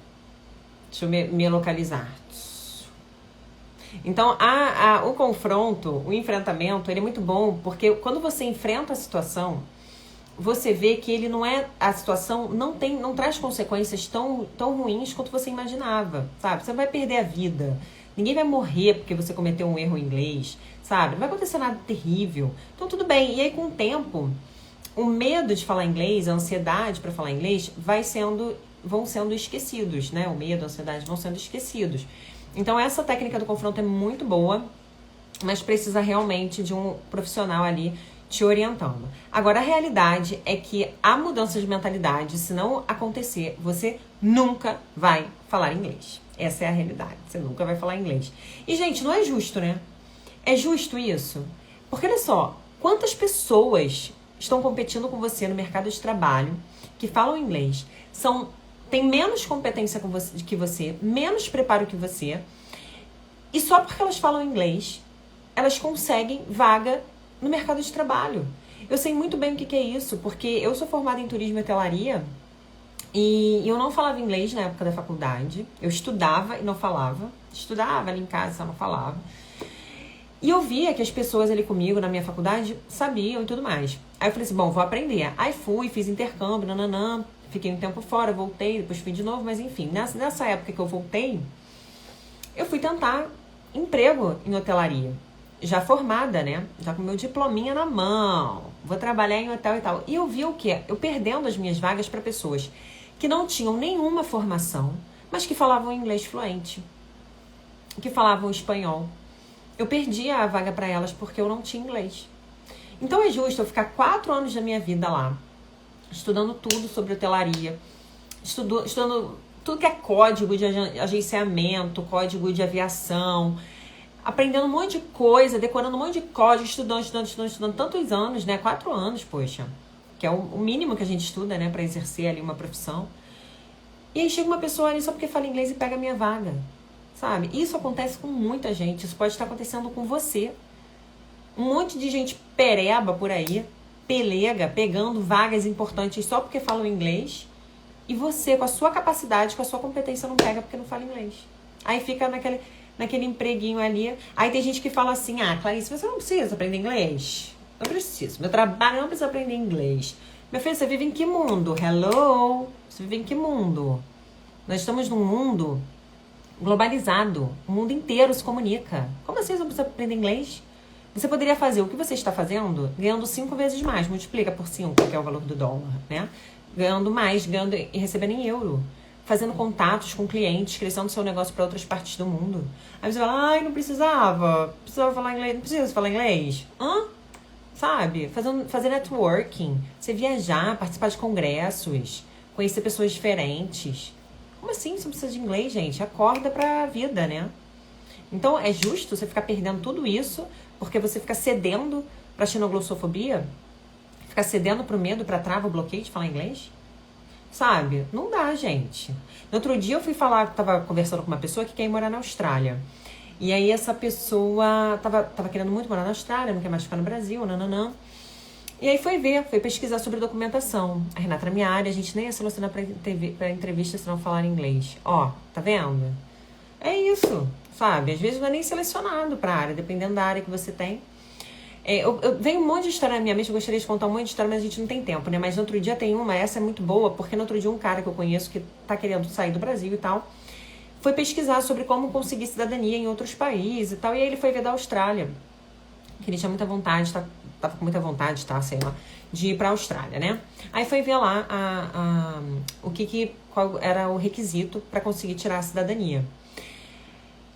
deixa eu me localizar. Então, o confronto, o enfrentamento, ele é muito bom, porque quando você enfrenta a situação, você vê que ele não é... A situação não traz consequências tão ruins quanto você imaginava, sabe? Você não vai perder a vida. Ninguém vai morrer porque você cometeu um erro em inglês, sabe? Não vai acontecer nada terrível. Então, tudo bem. E aí, com o tempo, o medo de falar inglês, a ansiedade para falar inglês, vão sendo esquecidos, né? O medo, a ansiedade vão sendo esquecidos. Então, essa técnica do confronto é muito boa, mas precisa realmente de um profissional ali te orientando. Agora, a realidade é que a mudança de mentalidade, se não acontecer, você nunca vai falar inglês. Essa é a realidade. Você nunca vai falar inglês. E, gente, não é justo, né? É justo isso? Porque, olha só, quantas pessoas estão competindo com você no mercado de trabalho que falam inglês, têm menos competência que você, menos preparo que você, e só porque elas falam inglês, elas conseguem vaga no mercado de trabalho. Eu sei muito bem o que é isso, porque eu sou formada em turismo e hotelaria e eu não falava inglês na época da faculdade. Eu estudava e não falava. Estudava ali em casa, só não falava. E eu via que as pessoas ali comigo na minha faculdade sabiam e tudo mais. Aí eu falei assim, bom, vou aprender. Aí fui, fiz intercâmbio, nananã. Fiquei um tempo fora, voltei, depois fui de novo, mas enfim, nessa época que eu voltei, eu fui tentar emprego em hotelaria. Já formada, né? Já com meu diplominha na mão. Vou trabalhar em hotel e tal. E eu vi o quê? Eu perdendo as minhas vagas para pessoas que não tinham nenhuma formação, mas que falavam inglês fluente, que falavam espanhol. Eu perdi a vaga para elas porque eu não tinha inglês. Então é justo eu ficar 4 anos da minha vida lá, estudando tudo sobre hotelaria, estudando tudo que é código de agenciamento, código de aviação, aprendendo um monte de coisa, decorando um monte de código, estudando tantos anos, né? 4 anos, poxa. Que é o mínimo que a gente estuda, né? Pra exercer ali uma profissão. E aí chega uma pessoa ali só porque fala inglês e pega a minha vaga, sabe? Isso acontece com muita gente. Isso pode estar acontecendo com você. Um monte de gente pereba por aí, pelega, pegando vagas importantes só porque falam inglês. E você, com a sua capacidade, com a sua competência, não pega porque não fala inglês. Aí fica naquele empreguinho ali. Aí tem gente que fala assim, Clarice, você não precisa aprender inglês. Não preciso. Meu trabalho não precisa aprender inglês. Meu filho, você vive em que mundo? Hello? Você vive em que mundo? Nós estamos num mundo globalizado. O mundo inteiro se comunica. Como assim você não precisa aprender inglês? Você poderia fazer o que você está fazendo ganhando 5 vezes mais. Multiplica por 5, que é o valor do dólar, né? Ganhando mais, ganhando e recebendo em euro. Fazendo contatos com clientes, crescendo seu negócio para outras partes do mundo. Aí você fala, não precisava falar inglês, não precisa falar inglês. Sabe? Fazer networking, você viajar, participar de congressos, conhecer pessoas diferentes. Como assim você não precisa de inglês, gente? Acorda pra vida, né? Então, é justo você ficar perdendo tudo isso porque você fica cedendo pra xenoglossofobia? Ficar cedendo pro medo, pra trava, o bloqueio de falar inglês? Sabe? Não dá, gente. No outro dia eu fui tava conversando com uma pessoa que quer ir morar na Austrália. E aí essa pessoa tava querendo muito morar na Austrália, não quer mais ficar no Brasil, nananã. E aí foi pesquisar sobre documentação. A Renata, na minha área, a gente nem ia selecionar pra entrevista se não falar inglês. Ó, tá vendo? É isso, sabe? Às vezes não é nem selecionado pra área, dependendo da área que você tem. Vem um monte de história na minha mente, eu gostaria de contar um monte de história, mas a gente não tem tempo, né? Mas no outro dia tem uma, essa é muito boa, porque no outro dia um cara que eu conheço, que tá querendo sair do Brasil e tal, foi pesquisar sobre como conseguir cidadania em outros países e tal, e aí ele foi ver da Austrália, que ele tinha muita vontade, tava com muita vontade, tá, sei lá, de ir pra Austrália, né? Aí foi ver lá qual era o requisito para conseguir tirar a cidadania.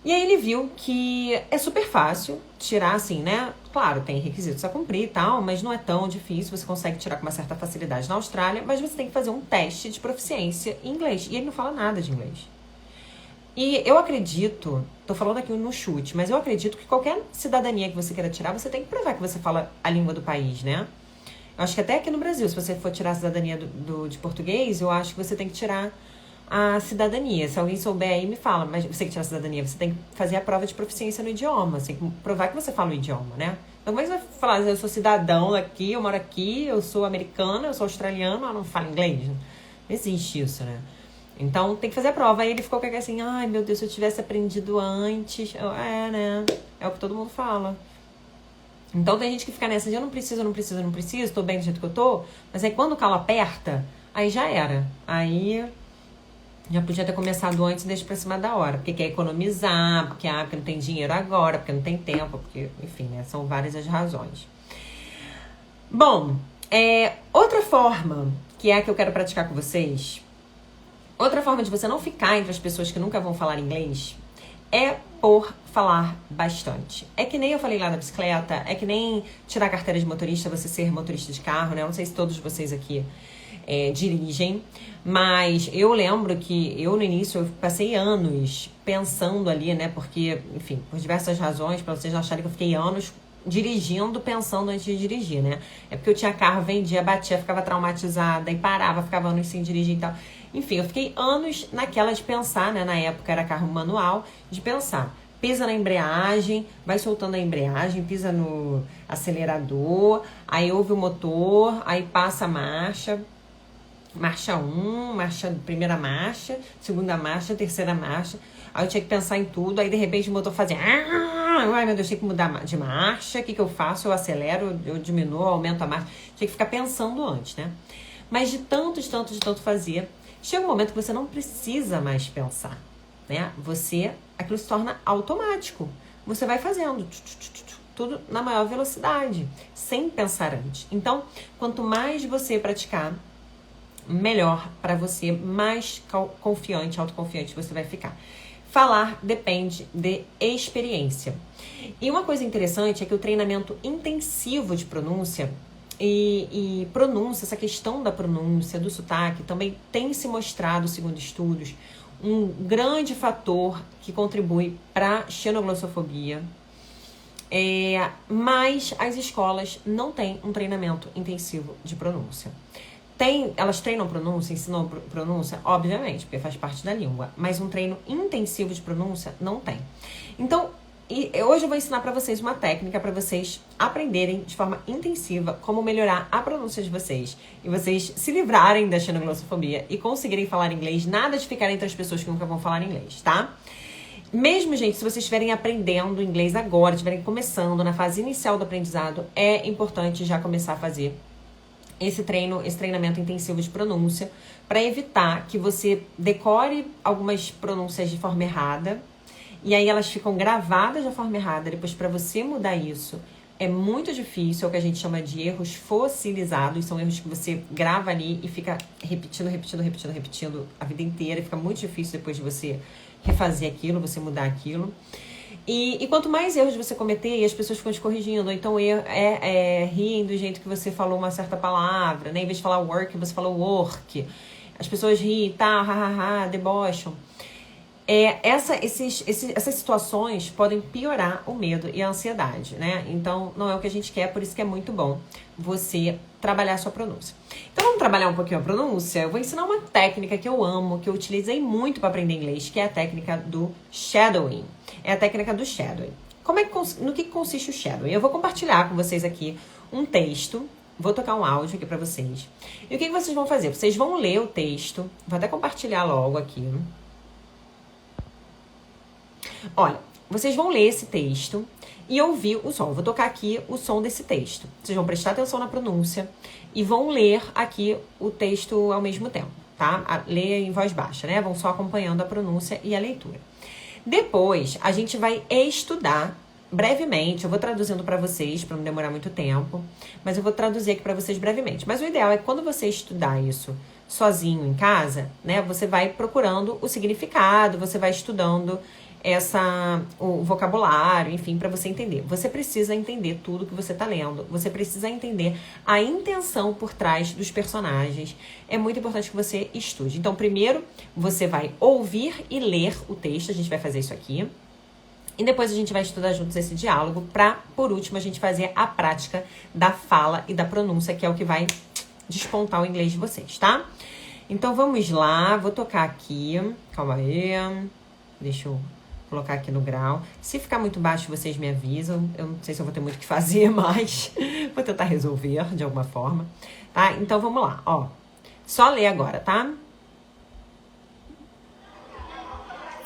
E aí ele viu que é super fácil tirar, assim, né? Claro, tem requisitos a cumprir e tal, mas não é tão difícil, você consegue tirar com uma certa facilidade na Austrália, mas você tem que fazer um teste de proficiência em inglês. E ele não fala nada de inglês. E eu acredito, tô falando aqui no chute, mas eu acredito que qualquer cidadania que você queira tirar, você tem que provar que você fala a língua do país, né? Eu acho que até aqui no Brasil, se você for tirar a cidadania de português, eu acho que você tem que tirar a cidadania. Se alguém souber aí, me fala. Mas você que tira a cidadania, você tem que fazer a prova de proficiência no idioma. Você tem que provar que você fala o idioma, né? Então, como é que você vai falar? Eu sou cidadão daqui, eu moro aqui, eu sou americana, eu sou australiano, eu não falo inglês? Não existe isso, né? Então, tem que fazer a prova. Aí ele ficou com assim, ai, meu Deus, se eu tivesse aprendido antes. Né? É o que todo mundo fala. Então, tem gente que fica nessa de eu não preciso, tô bem do jeito que eu tô. Mas aí, quando o calo aperta, aí já era. Aí já podia ter começado antes e deixa pra cima da hora. Porque quer economizar, porque não tem dinheiro agora, porque não tem tempo, porque, enfim, né? São várias as razões. Bom, outra forma, que é a que eu quero praticar com vocês, outra forma de você não ficar entre as pessoas que nunca vão falar inglês é por falar bastante. É que nem eu falei lá na bicicleta, é que nem tirar a carteira de motorista, você ser motorista de carro, né? Eu não sei se todos vocês aqui dirigem, mas eu lembro que eu no início eu passei anos pensando ali, né? Porque, enfim, por diversas razões, pra vocês não acharem que eu fiquei anos dirigindo, pensando antes de dirigir, né? É porque eu tinha carro, vendia, batia, ficava traumatizada e parava, ficava anos sem dirigir e tal. Enfim, eu fiquei anos naquela de pensar, né? Na época era carro manual, de pensar. Pisa na embreagem, vai soltando a embreagem, pisa no acelerador, aí ouve o motor, aí passa a marcha. Marcha 1, primeira marcha, segunda marcha, terceira marcha. Aí eu tinha que pensar em tudo, aí de repente o motor fazia... Ai meu Deus, tinha que mudar de marcha, o que eu faço? Eu acelero, eu diminuo, eu aumento a marcha. Tinha que ficar pensando antes, né? Mas de tanto fazer, chega um momento que você não precisa mais pensar, né? Aquilo se torna automático. Você vai fazendo tudo na maior velocidade, sem pensar antes. Então, quanto mais você praticar, melhor para você, mais autoconfiante você vai ficar. Falar depende de experiência. E uma coisa interessante é que o treinamento intensivo de pronúncia e pronúncia, essa questão da pronúncia, do sotaque, também tem se mostrado, segundo estudos, um grande fator que contribui para a xenoglossofobia. Mas as escolas não têm um treinamento intensivo de pronúncia. Elas treinam pronúncia, ensinam pronúncia? Obviamente, porque faz parte da língua. Mas um treino intensivo de pronúncia não tem. Então, hoje eu vou ensinar para vocês uma técnica para vocês aprenderem de forma intensiva como melhorar a pronúncia de vocês. E vocês se livrarem da xenoglossofobia e conseguirem falar inglês, nada de ficar entre as pessoas que nunca vão falar inglês, tá? Mesmo, gente, se vocês estiverem aprendendo inglês agora, estiverem começando na fase inicial do aprendizado, é importante já começar a fazer esse treinamento intensivo de pronúncia para evitar que você decore algumas pronúncias de forma errada e aí elas ficam gravadas de forma errada. Depois, para você mudar isso, é muito difícil. É o que a gente chama de erros fossilizados. São erros que você grava ali e fica repetindo a vida inteira. Fica muito difícil depois de você refazer aquilo, você mudar aquilo. E quanto mais erros você cometer, e as pessoas ficam te corrigindo, ou então riem do jeito que você falou uma certa palavra, né? Em vez de falar work, você falou work. As pessoas riem, debocham. Essas situações podem piorar o medo e a ansiedade, né? Então, não é o que a gente quer, por isso que é muito bom você trabalhar a sua pronúncia. Então, vamos trabalhar um pouquinho a pronúncia? Eu vou ensinar uma técnica que eu amo, que eu utilizei muito para aprender inglês, que é a técnica do shadowing. É a técnica do shadowing. No que consiste o shadowing? Eu vou compartilhar com vocês aqui um texto. Vou tocar um áudio aqui para vocês. E o que vocês vão fazer? Vocês vão ler o texto. Vou até compartilhar logo aqui. Olha, vocês vão ler esse texto e ouvir o som. Eu vou tocar aqui o som desse texto. Vocês vão prestar atenção na pronúncia e vão ler aqui o texto ao mesmo tempo, tá? Leia em voz baixa, né? Vão só acompanhando a pronúncia e a leitura. Depois, a gente vai estudar brevemente. Eu vou traduzindo para vocês, para não demorar muito tempo, mas eu vou traduzir aqui para vocês brevemente. Mas o ideal é que quando você estudar isso sozinho em casa, né? Você vai procurando o significado, você vai estudando o vocabulário, enfim, para você entender. Você precisa entender tudo que você tá lendo. Você precisa entender a intenção por trás dos personagens. É muito importante que você estude. Então, primeiro, você vai ouvir e ler o texto. A gente vai fazer isso aqui. E depois a gente vai estudar juntos esse diálogo para, por último, a gente fazer a prática da fala e da pronúncia, que é o que vai despontar o inglês de vocês, tá? Então, vamos lá. Vou tocar aqui. Calma aí. Deixa eu colocar aqui no grau. Se ficar muito baixo, vocês me avisam. Eu não sei se eu vou ter muito o que fazer, mas vou tentar resolver de alguma forma, tá? Então, vamos lá, ó. Só ler agora, tá?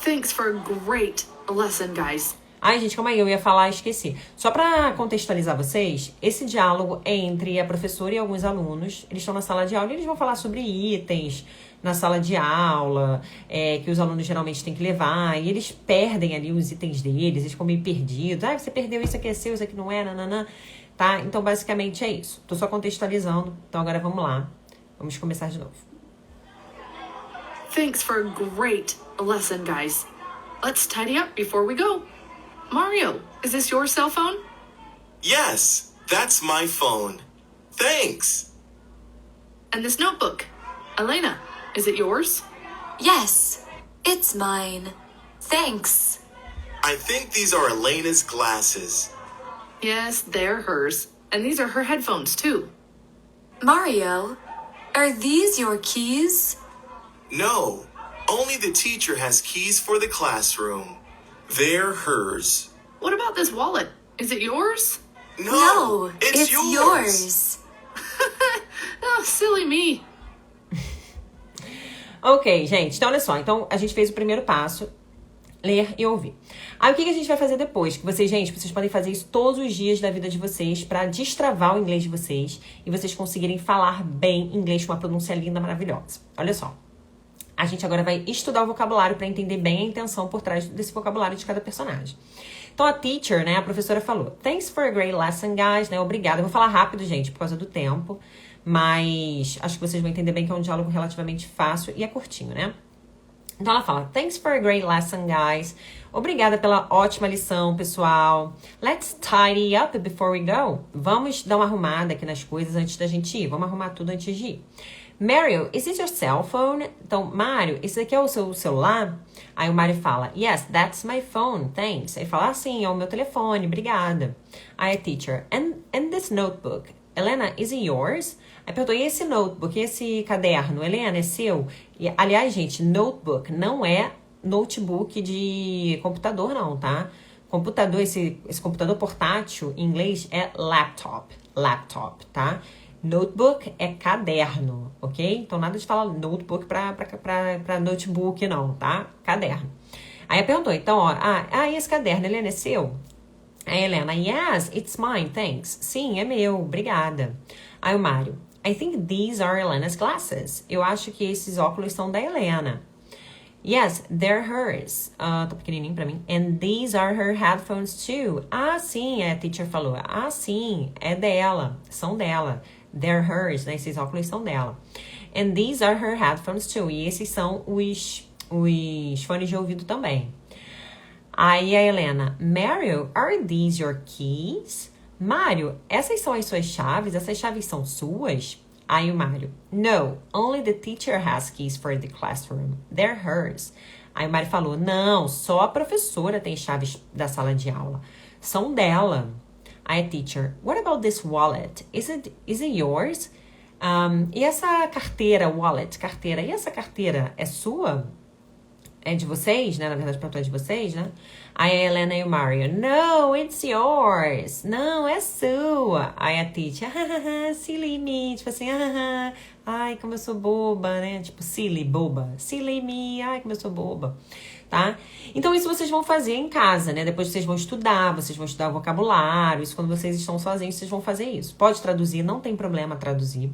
Thanks for a great lesson, guys. Ai, gente, calma aí, eu ia falar, esqueci. Só pra contextualizar vocês, esse diálogo é entre a professora e alguns alunos. Eles estão na sala de aula e eles vão falar sobre itens na sala de aula, que os alunos geralmente têm que levar, e eles perdem ali os itens deles, eles ficam meio perdidos. Ah, você perdeu isso aqui, é seu, isso aqui não é, nananã. Tá? Então, basicamente é isso. Tô só contextualizando. Então, agora vamos lá. Vamos começar de novo. Thanks for a great lesson, guys. Let's tidy up before we go. Mario, is this your cell phone? Yes, that's my phone. Thanks. And this notebook? Elena, is it yours? Yes, it's mine. Thanks. I think these are Elena's glasses. Yes, they're hers. And these are her headphones, too. Mario, are these your keys? No, only the teacher has keys for the classroom. They're hers. What about this wallet? Is it yours? No, it's yours. yours. Oh, silly me. Ok, gente. Então, olha só. Então, a gente fez o primeiro passo. Ler e ouvir. Aí, o que a gente vai fazer depois? Que vocês, gente, vocês podem fazer isso todos os dias da vida de vocês pra destravar o inglês de vocês e vocês conseguirem falar bem inglês com uma pronúncia linda, maravilhosa. Olha só. A gente agora vai estudar o vocabulário para entender bem a intenção por trás desse vocabulário de cada personagem. Então, a teacher, né, a professora falou, thanks for a great lesson, guys, né, obrigada. Eu vou falar rápido, gente, por causa do tempo, mas acho que vocês vão entender bem que é um diálogo relativamente fácil e é curtinho, né? Então, ela fala, thanks for a great lesson, guys. Obrigada pela ótima lição, pessoal. Let's tidy up before we go. Vamos dar uma arrumada aqui nas coisas antes da gente ir. Vamos arrumar tudo antes de ir. Mario, is this your cell phone? Então, Mario, esse aqui é o seu celular? Aí o Mario fala, yes, that's my phone, thanks. Aí fala, sim, é o meu telefone, obrigada. Aí a teacher, and this notebook? Helena, is it yours? Aí perguntou, e esse notebook, esse caderno? Helena, é seu? E, aliás, gente, notebook não é notebook de computador, não, tá? Computador, esse computador portátil, em inglês, é laptop, tá? Notebook é caderno, ok? Então, nada de falar notebook pra notebook, não, tá? Caderno. Aí ela perguntou, então, ó, e esse caderno, Helena, é seu? Aí a Helena, yes, it's mine, thanks. Sim, é meu, obrigada. Aí o Mário, I think these are Helena's glasses. Eu acho que esses óculos são da Helena. Yes, they're hers. Tá pequenininho pra mim. And these are her headphones too. Ah, sim, a teacher falou. Ah, sim, é dela, são dela. They're hers, né? Esses óculos são dela. And these are her headphones too. E esses são os fones de ouvido também. Aí a Helena, Mario, are these your keys? Mário, essas são as suas chaves? Essas chaves são suas? Aí o Mário, no, only the teacher has keys for the classroom. They're hers. Aí o Mário falou, não, só a professora tem chaves da sala de aula. São dela. Aí a teacher, what about this wallet? Is it yours? E essa carteira, wallet, carteira, e essa carteira é sua? É de vocês, né? Na verdade, perguntou é de vocês, né? Aí a Helena e o Mario, no, it's yours. Não, é sua. Aí a teacher, silly me, tipo assim, Ai, como eu sou boba, né? Tipo, silly, boba. Silly me, ai, como eu sou boba. Tá? Então, isso vocês vão fazer em casa, né? Depois vocês vão estudar o vocabulário. Isso quando vocês estão sozinhos, vocês vão fazer isso. Pode traduzir, não tem problema traduzir.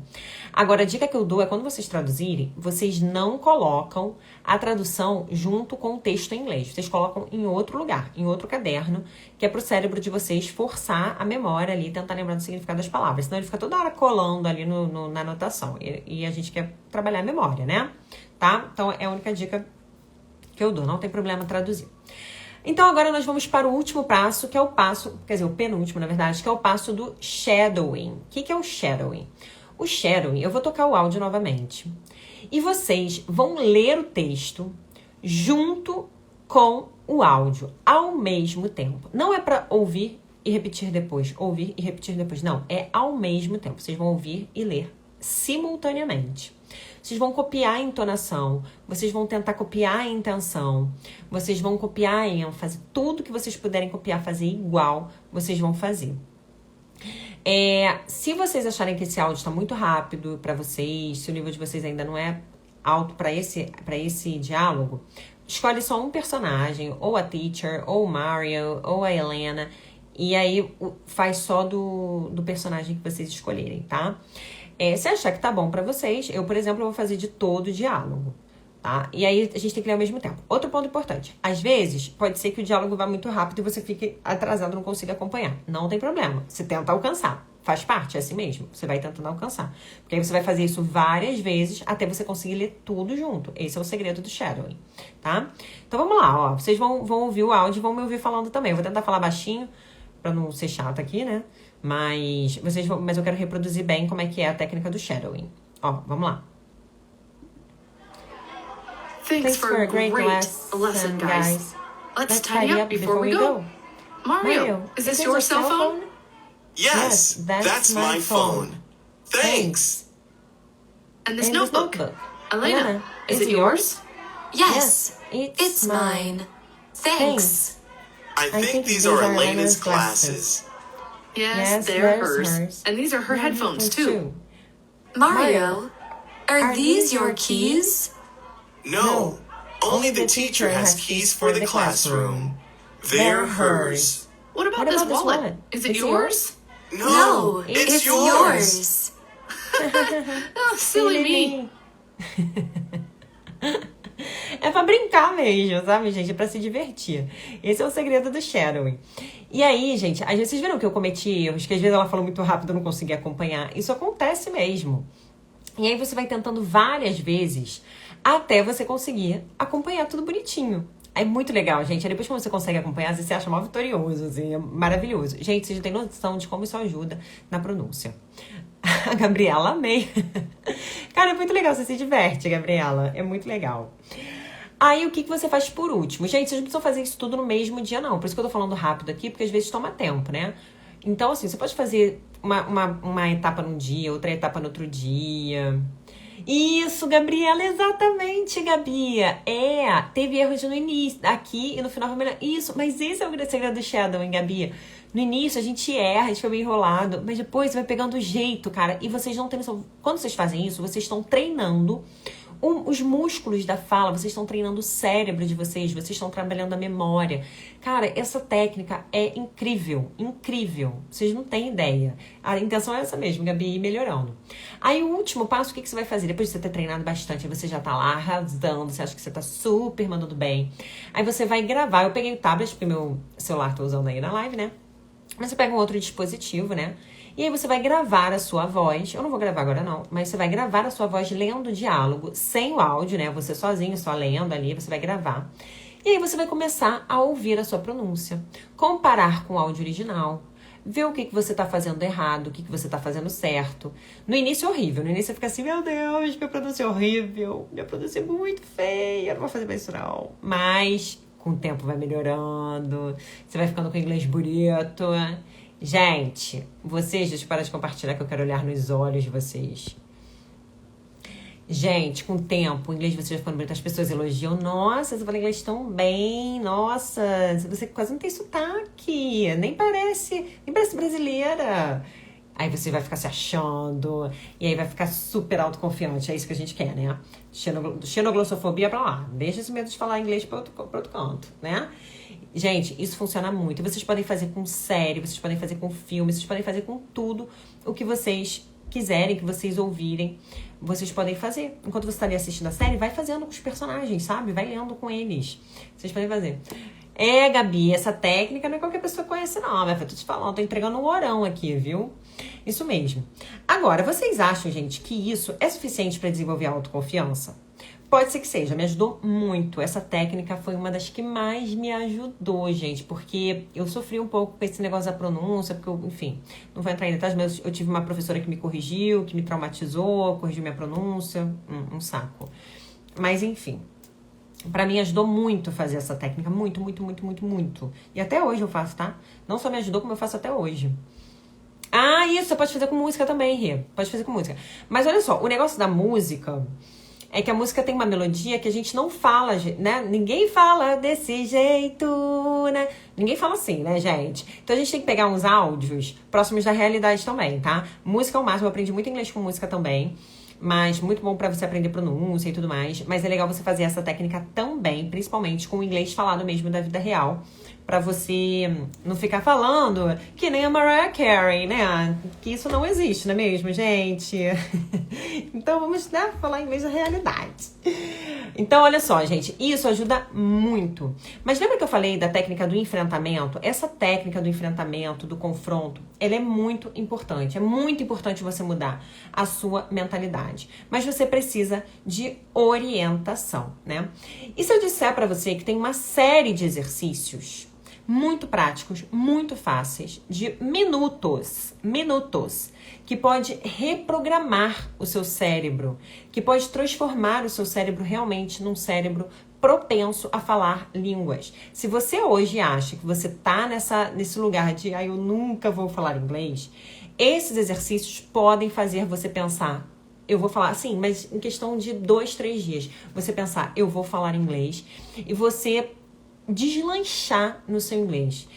Agora, a dica que eu dou é quando vocês traduzirem, vocês não colocam a tradução junto com o texto em inglês. Vocês colocam em outro lugar, em outro caderno, que é pro cérebro de vocês forçar a memória ali, tentar lembrar do significado das palavras. Senão ele fica toda hora colando ali na anotação. E a gente quer trabalhar a memória, né? Tá? Então, é a única dica que eu dou, não tem problema traduzir. Então, agora nós vamos para o último passo, que é o passo, quer dizer, o penúltimo, na verdade, que é o passo do shadowing. O que é o shadowing? O shadowing, eu vou tocar o áudio novamente. E vocês vão ler o texto junto com o áudio, ao mesmo tempo. Não é para ouvir e repetir depois, ouvir e repetir depois. Não, é ao mesmo tempo. Vocês vão ouvir e ler simultaneamente. Vocês vão copiar a entonação, vocês vão tentar copiar a intenção, vocês vão copiar a ênfase, tudo que vocês puderem copiar, fazer igual, vocês vão fazer. Se vocês acharem que esse áudio está muito rápido para vocês, se o nível de vocês ainda não é alto para esse diálogo, escolhe só um personagem, ou a Teacher, ou o Mario, ou a Helena, e aí faz só do personagem que vocês escolherem, tá? Se achar que tá bom pra vocês, eu, por exemplo, vou fazer de todo o diálogo, tá? E aí a gente tem que ler ao mesmo tempo. Outro ponto importante. Às vezes, pode ser que o diálogo vá muito rápido e você fique atrasado, não consiga acompanhar. Não tem problema. Você tenta alcançar. Faz parte, é assim mesmo. Você vai tentando alcançar. Porque aí você vai fazer isso várias vezes até você conseguir ler tudo junto. Esse é o segredo do shadowing, tá? Então vamos lá, ó. Vocês vão ouvir o áudio e vão me ouvir falando também. Eu vou tentar falar baixinho pra não ser chata aqui, né? Mas eu quero reproduzir bem como é que é a técnica do shadowing. Ó, vamos lá. Thanks for a great lesson, guys. Let's tidy up before we go. Mario, is this your cell phone? Yes, that's my phone. Thanks. And this notebook? Elena, is it yours? Yes, it's mine. Thanks. I think these are Elena's glasses. Yes, they're hers. And these are her headphones, too. Mario, are these your keys? No, only the teacher has keys for the classroom. They're hers. What about this wallet? Is it yours? No, it's yours. Oh, silly me. É pra brincar mesmo, sabe, gente? É pra se divertir. Esse é o segredo do shadowing. E aí, gente, às vezes vocês viram que eu cometi erros, que às vezes ela falou muito rápido, eu não consegui acompanhar. Isso acontece mesmo. E aí você vai tentando várias vezes até você conseguir acompanhar tudo bonitinho. É muito legal, gente. Aí depois que você consegue acompanhar, você se acha mal vitorioso, assim, é maravilhoso. Gente, vocês não têm noção de como isso ajuda na pronúncia. A Gabriela, amei. Cara, é muito legal, você se diverte, Gabriela. É muito legal. Aí, o que você faz por último? Gente, vocês não precisam fazer isso tudo no mesmo dia, não. Por isso que eu tô falando rápido aqui, porque às vezes toma tempo, né? Então, assim, você pode fazer uma etapa num dia, outra etapa no outro dia. Isso, Gabriela, exatamente, Gabi. Teve erros no início, aqui e no final foi melhor. Isso, mas esse é o segredo do shadowing, Gabi. No início a gente erra, a gente fica meio enrolado, mas depois você vai pegando o jeito, cara. E vocês não têm noção. Quando vocês fazem isso, vocês estão treinando os músculos da fala, vocês estão treinando o cérebro de vocês estão trabalhando a memória. Cara, essa técnica é incrível, incrível. Vocês não têm ideia. A intenção é essa mesmo, Gabi, ir melhorando. Aí o último passo, o que você vai fazer? Depois de você ter treinado bastante, aí você já tá lá arrasando, você acha que você tá super mandando bem. Aí você vai gravar. Eu peguei o tablet, porque meu celular tô usando aí na live, né? Mas você pega um outro dispositivo, né? E aí você vai gravar a sua voz. Eu não vou gravar agora não, mas você vai gravar a sua voz lendo o diálogo, sem o áudio, né? Você sozinho, só lendo ali, você vai gravar. E aí você vai começar a ouvir a sua pronúncia. Comparar com o áudio original. Ver o que você tá fazendo errado, o que você tá fazendo certo. No início é horrível. No início você fica assim, meu Deus, minha pronúncia é horrível. Minha pronúncia é muito feia, eu não vou fazer mais isso não. Mas com o tempo vai melhorando. Você vai ficando com o inglês bonito. Gente, vocês, deixa eu parar de compartilhar que eu quero olhar nos olhos de vocês. Gente, com o tempo, o inglês de vocês vai ficando bonito. As pessoas elogiam. Nossa, você fala inglês tão bem. Nossa, você quase não tem sotaque. Nem parece brasileira. Aí você vai ficar se achando, e aí vai ficar super autoconfiante. É isso que a gente quer, né? Xenoglossofobia pra lá. Deixa esse medo de falar inglês pra outro canto, né? Gente, isso funciona muito. Vocês podem fazer com série, vocês podem fazer com filme, vocês podem fazer com tudo o que vocês quiserem, que vocês ouvirem. Vocês podem fazer. Enquanto você tá ali assistindo a série, vai fazendo com os personagens, sabe? Vai lendo com eles. Vocês podem fazer. Gabi, essa técnica não é qualquer pessoa que conhece, não. Mas eu tô te falando, tô entregando um orão aqui, viu? Isso mesmo. Agora, vocês acham, gente, que isso é suficiente para desenvolver a autoconfiança? Pode ser que seja, me ajudou muito. Essa técnica foi uma das que mais me ajudou, gente, porque eu sofri um pouco com esse negócio da pronúncia, porque eu, enfim, não vou entrar em detalhes, mas eu tive uma professora que me corrigiu, que me traumatizou, corrigiu minha pronúncia, um saco. Mas, enfim, pra mim ajudou muito fazer essa técnica, muito, muito, muito, muito, muito. E até hoje eu faço, tá? Não só me ajudou, como eu faço até hoje. Ah, isso, você pode fazer com música também, Rê. Pode fazer com música. Mas olha só, o negócio da música é que a música tem uma melodia que a gente não fala, né? Ninguém fala desse jeito, né? Ninguém fala assim, né, gente? Então a gente tem que pegar uns áudios próximos da realidade também, tá? Música é o máximo, eu aprendi muito inglês com música também. Mas muito bom pra você aprender pronúncia e tudo mais. Mas é legal você fazer essa técnica também, principalmente com o inglês falado mesmo da vida real. Pra você não ficar falando que nem a Mariah Carey, né? Que isso não existe, não é mesmo, gente? Então vamos, né, falar inglês da realidade. Então, olha só, gente, isso ajuda muito. Mas lembra que eu falei da técnica do enfrentamento? Essa técnica do enfrentamento, do confronto, ela é muito importante. É muito importante você mudar a sua mentalidade. Mas você precisa de orientação, né? E se eu disser pra você que tem uma série de exercícios muito práticos, muito fáceis, de minutos, que pode reprogramar o seu cérebro, que pode transformar o seu cérebro realmente num cérebro propenso a falar línguas. Se você hoje acha que você tá nesse lugar de eu nunca vou falar inglês, esses exercícios podem fazer você pensar, eu vou falar assim, mas em questão de 2, 3 dias, você pensar, eu vou falar inglês, e você deslanchar no seu inglês.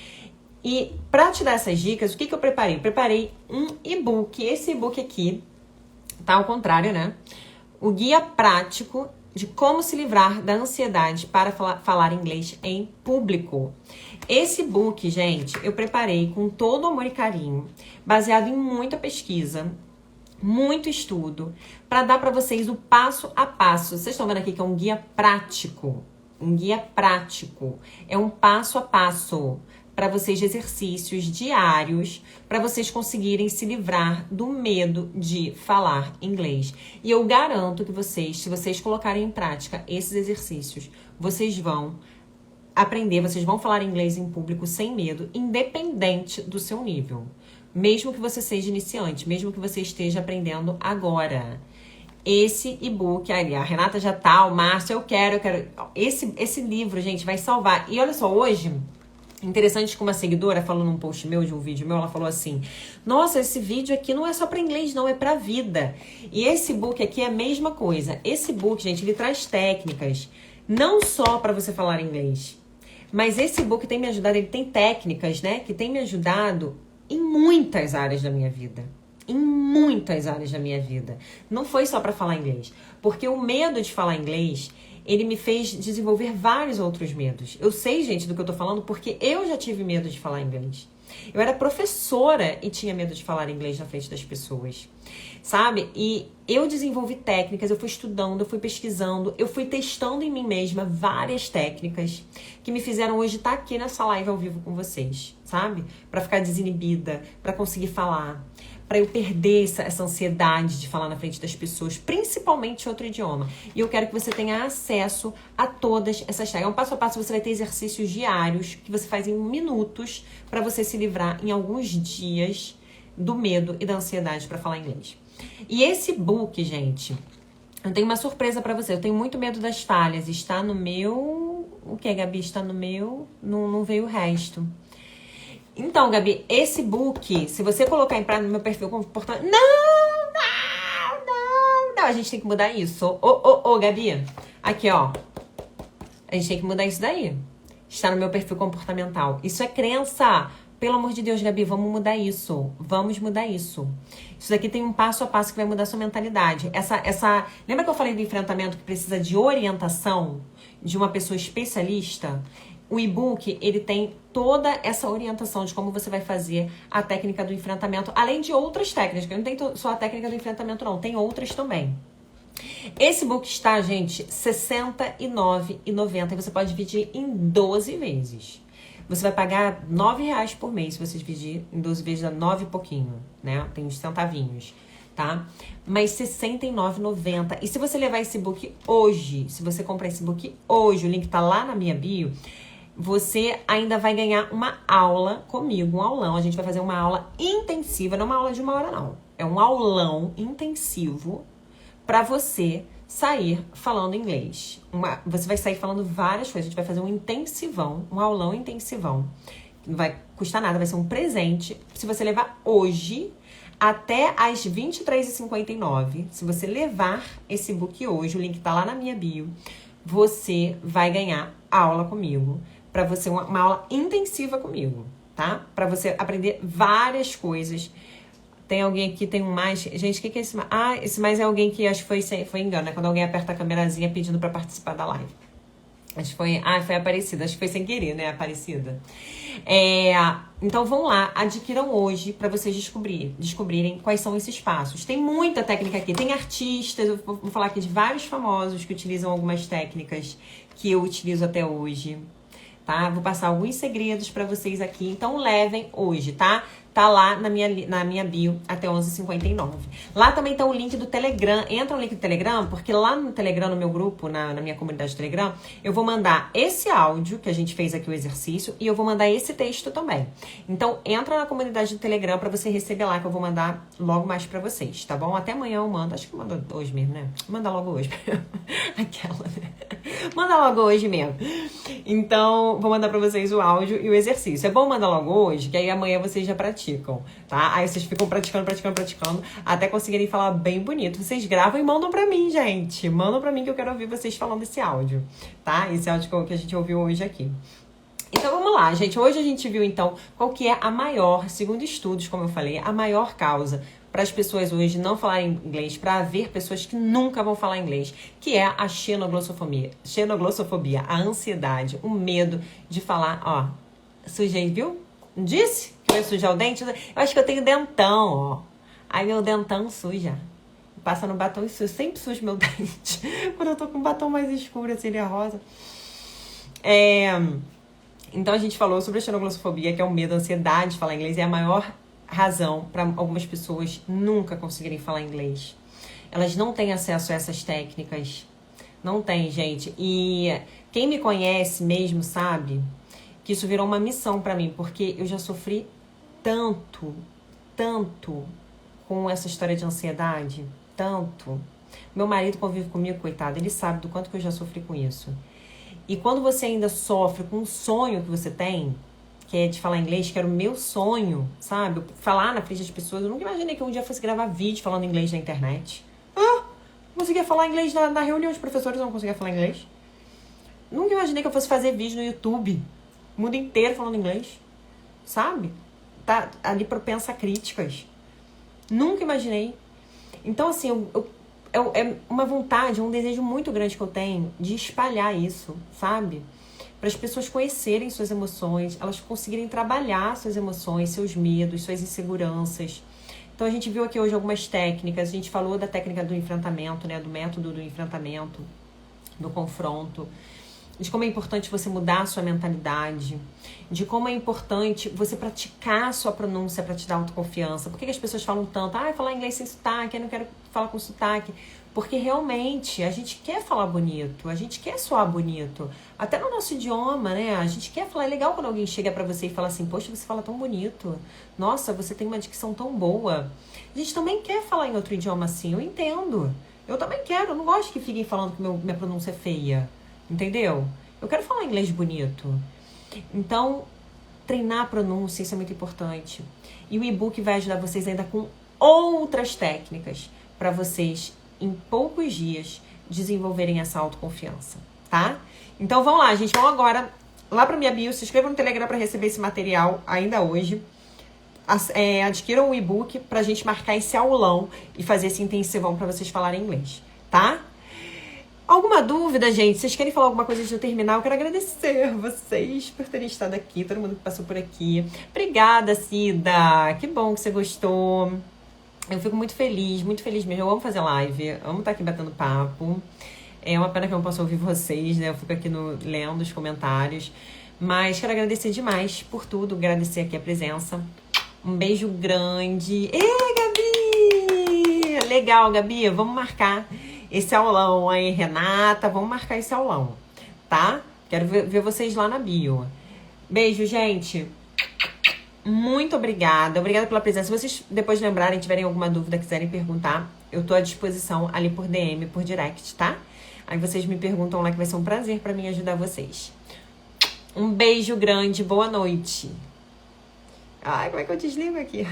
E para te dar essas dicas, o que eu preparei? Eu preparei um e-book. Esse e-book aqui tá ao contrário, né? O guia prático de como se livrar da ansiedade para falar inglês em público. Esse e-book, gente, eu preparei com todo amor e carinho, baseado em muita pesquisa, muito estudo, para dar para vocês o passo a passo. Vocês estão vendo aqui que é um guia prático. Um guia prático. É um passo a passo para vocês de exercícios diários, para vocês conseguirem se livrar do medo de falar inglês. E eu garanto que vocês, se vocês colocarem em prática esses exercícios, vocês vão aprender, vocês vão falar inglês em público sem medo, independente do seu nível. Mesmo que você seja iniciante, mesmo que você esteja aprendendo agora. Esse e-book, a Renata já tá, o Márcio, eu quero. Esse livro, gente, vai salvar. E olha só, hoje, interessante que uma seguidora falou num post meu, de um vídeo meu, ela falou assim, nossa, esse vídeo aqui não é só pra inglês, não, é pra vida. E esse e-book aqui é a mesma coisa. Esse e-book, gente, ele traz técnicas, não só pra você falar inglês, mas esse e-book tem me ajudado, ele tem técnicas, né, que tem me ajudado em muitas áreas da minha vida. Em muitas áreas da minha vida. Não foi só para falar inglês. Porque o medo de falar inglês, ele me fez desenvolver vários outros medos. Eu sei, gente, do que eu tô falando, porque eu já tive medo de falar inglês. Eu era professora e tinha medo de falar inglês na frente das pessoas. Sabe? E eu desenvolvi técnicas, eu fui estudando, eu fui pesquisando, eu fui testando em mim mesma várias técnicas que me fizeram hoje estar aqui nessa live ao vivo com vocês, sabe? Pra ficar desinibida, pra conseguir falar, para eu perder essa ansiedade de falar na frente das pessoas, principalmente outro idioma. E eu quero que você tenha acesso a todas essas técnicas. É um passo a passo, você vai ter exercícios diários que você faz em minutos para você se livrar em alguns dias do medo e da ansiedade para falar inglês. E esse book, gente, eu tenho uma surpresa para você. Eu tenho muito medo das falhas. Está no meu... O que, Gabi? Está no meu... Não veio o resto. Então, Gabi, esse book, se você colocar em prática no meu perfil comportamento... Não! A gente tem que mudar isso. Gabi. Aqui, ó. A gente tem que mudar isso daí. Está no meu perfil comportamental. Isso é crença. Pelo amor de Deus, Gabi, vamos mudar isso. Vamos mudar isso. Isso daqui tem um passo a passo que vai mudar a sua mentalidade. Lembra que eu falei do enfrentamento que precisa de orientação de uma pessoa especialista? O e-book, ele tem toda essa orientação de como você vai fazer a técnica do enfrentamento, além de outras técnicas, que não tem só a técnica do enfrentamento, não. Tem outras também. Esse book está, gente, R$ 69,90 e você pode dividir em 12 vezes. Você vai pagar R$ 9,00 por mês se você dividir em 12 vezes, dá 9 e pouquinho, né? Tem uns centavinhos, tá? Mas R$ 69,90. E se você levar esse book hoje, se você comprar esse book hoje, o link tá lá na minha bio, você ainda vai ganhar uma aula comigo, um aulão. A gente vai fazer uma aula intensiva, não uma aula de 1 hora, não. É um aulão intensivo para você sair falando inglês. Você vai sair falando várias coisas. A gente vai fazer um intensivão, um aulão intensivão. Não vai custar nada, vai ser um presente. Se você levar hoje, até às 23h59, se você levar esse book hoje, o link tá lá na minha bio, você vai ganhar aula comigo. Para você, uma aula intensiva comigo, tá? Para você aprender várias coisas. Tem alguém aqui, tem um mais. Gente, o que é esse mais? Ah, esse mais é alguém que acho que foi engano, né? Quando alguém aperta a câmerazinha pedindo pra participar da live. Acho que foi. Ah, foi a Aparecida. Acho que foi sem querer, né? Aparecida. Então vão lá, adquiram hoje pra vocês descobrirem quais são esses passos. Tem muita técnica aqui. Tem artistas, eu vou falar aqui de vários famosos que utilizam algumas técnicas que eu utilizo até hoje. Tá? Vou passar alguns segredos pra vocês aqui. Então levem hoje, tá? Tá lá na minha bio até 11h59. Lá também tá o link do Telegram. Entra no link do Telegram, porque lá no Telegram, no meu grupo, na minha comunidade do Telegram, eu vou mandar esse áudio que a gente fez aqui, o exercício, e eu vou mandar esse texto também. Então, entra na comunidade do Telegram pra você receber lá, que eu vou mandar logo mais pra vocês, tá bom? Até amanhã eu mando. Acho que eu mando hoje mesmo, né? Manda logo hoje. Aquela, né? Manda logo hoje mesmo. Então, vou mandar pra vocês o áudio e o exercício. É bom mandar logo hoje, que aí amanhã vocês já praticam, tá? Aí vocês ficam praticando, até conseguirem falar bem bonito. Vocês gravam e mandam pra mim, gente. Mandam pra mim que eu quero ouvir vocês falando esse áudio, tá? Esse áudio que a gente ouviu hoje aqui. Então, vamos lá, gente. Hoje a gente viu, então, qual que é a maior, segundo estudos, como eu falei, a maior causa para as pessoas hoje não falarem inglês, para haver pessoas que nunca vão falar inglês, que é a xenoglossofobia, a ansiedade, o medo de falar, ó, sujei, viu? Disse que eu ia sujar o dente? Eu acho que eu tenho dentão, ó. Aí meu dentão suja. Passa no batom e suja. Sempre sujo meu dente. Quando eu tô com um batom mais escuro, assim, ele é rosa. Então a gente falou sobre a xenoglossofobia, que é o medo, a ansiedade de falar inglês. É a maior razão para algumas pessoas nunca conseguirem falar inglês. Elas não têm acesso a essas técnicas. Não tem, gente. E quem me conhece mesmo sabe que isso virou uma missão pra mim, porque eu já sofri tanto com essa história de ansiedade, tanto. Meu marido convive comigo, coitado, ele sabe do quanto que eu já sofri com isso. E quando você ainda sofre com um sonho que você tem, que é de falar inglês, que era o meu sonho, sabe? Falar na frente das pessoas, eu nunca imaginei que um dia fosse gravar vídeo falando inglês na internet. Não conseguia falar inglês na reunião de professores, eu não conseguia falar inglês. Nunca imaginei que eu fosse fazer vídeo no YouTube, o mundo inteiro falando inglês, sabe? Tá ali propensa a críticas. Nunca imaginei. Então, assim, é uma vontade, um desejo muito grande que eu tenho de espalhar isso, sabe? Para as pessoas conhecerem suas emoções, elas conseguirem trabalhar suas emoções, seus medos, suas inseguranças. Então, a gente viu aqui hoje algumas técnicas. A gente falou da técnica do enfrentamento, né? Do método do enfrentamento, do confronto. De como é importante você mudar a sua mentalidade, de como é importante você praticar a sua pronúncia para te dar autoconfiança. Por que as pessoas falam tanto? Falar inglês sem sotaque, eu não quero falar com sotaque. Porque realmente a gente quer falar bonito, a gente quer soar bonito. Até no nosso idioma, né? A gente quer falar. É legal quando alguém chega pra você e fala assim, poxa, você fala tão bonito. Nossa, você tem uma dicção tão boa. A gente também quer falar em outro idioma assim, eu entendo. Eu também quero, eu não gosto que fiquem falando que minha pronúncia é feia. Entendeu? Eu quero falar inglês bonito. Então, treinar a pronúncia, isso é muito importante. E o e-book vai ajudar vocês ainda com outras técnicas para vocês, em poucos dias, desenvolverem essa autoconfiança, tá? Então, vamos lá, gente. Vamos agora lá pra minha bio, se inscrevam no Telegram pra receber esse material ainda hoje. Adquiram o e-book pra gente marcar esse aulão e fazer esse intensivão pra vocês falarem inglês, tá? Alguma dúvida, gente? Vocês querem falar alguma coisa antes de eu terminar? Eu quero agradecer vocês por terem estado aqui, todo mundo que passou por aqui. Obrigada, Cida! Que bom que você gostou. Eu fico muito feliz mesmo. Eu amo fazer live, amo estar aqui batendo papo. É uma pena que eu não posso ouvir vocês, né? Eu fico aqui lendo os comentários. Mas quero agradecer demais por tudo, agradecer aqui a presença. Um beijo grande. Gabi! Legal, Gabi, vamos marcar esse aulão aí, Renata. Vamos marcar esse aulão, tá? Quero ver vocês lá na bio. Beijo, gente. Muito obrigada. Obrigada pela presença. Se vocês depois lembrarem, tiverem alguma dúvida, quiserem perguntar, eu tô à disposição ali por DM, por direct, tá? Aí vocês me perguntam lá que vai ser um prazer pra mim ajudar vocês. Um beijo grande. Boa noite. Ai, como é que eu desligo aqui?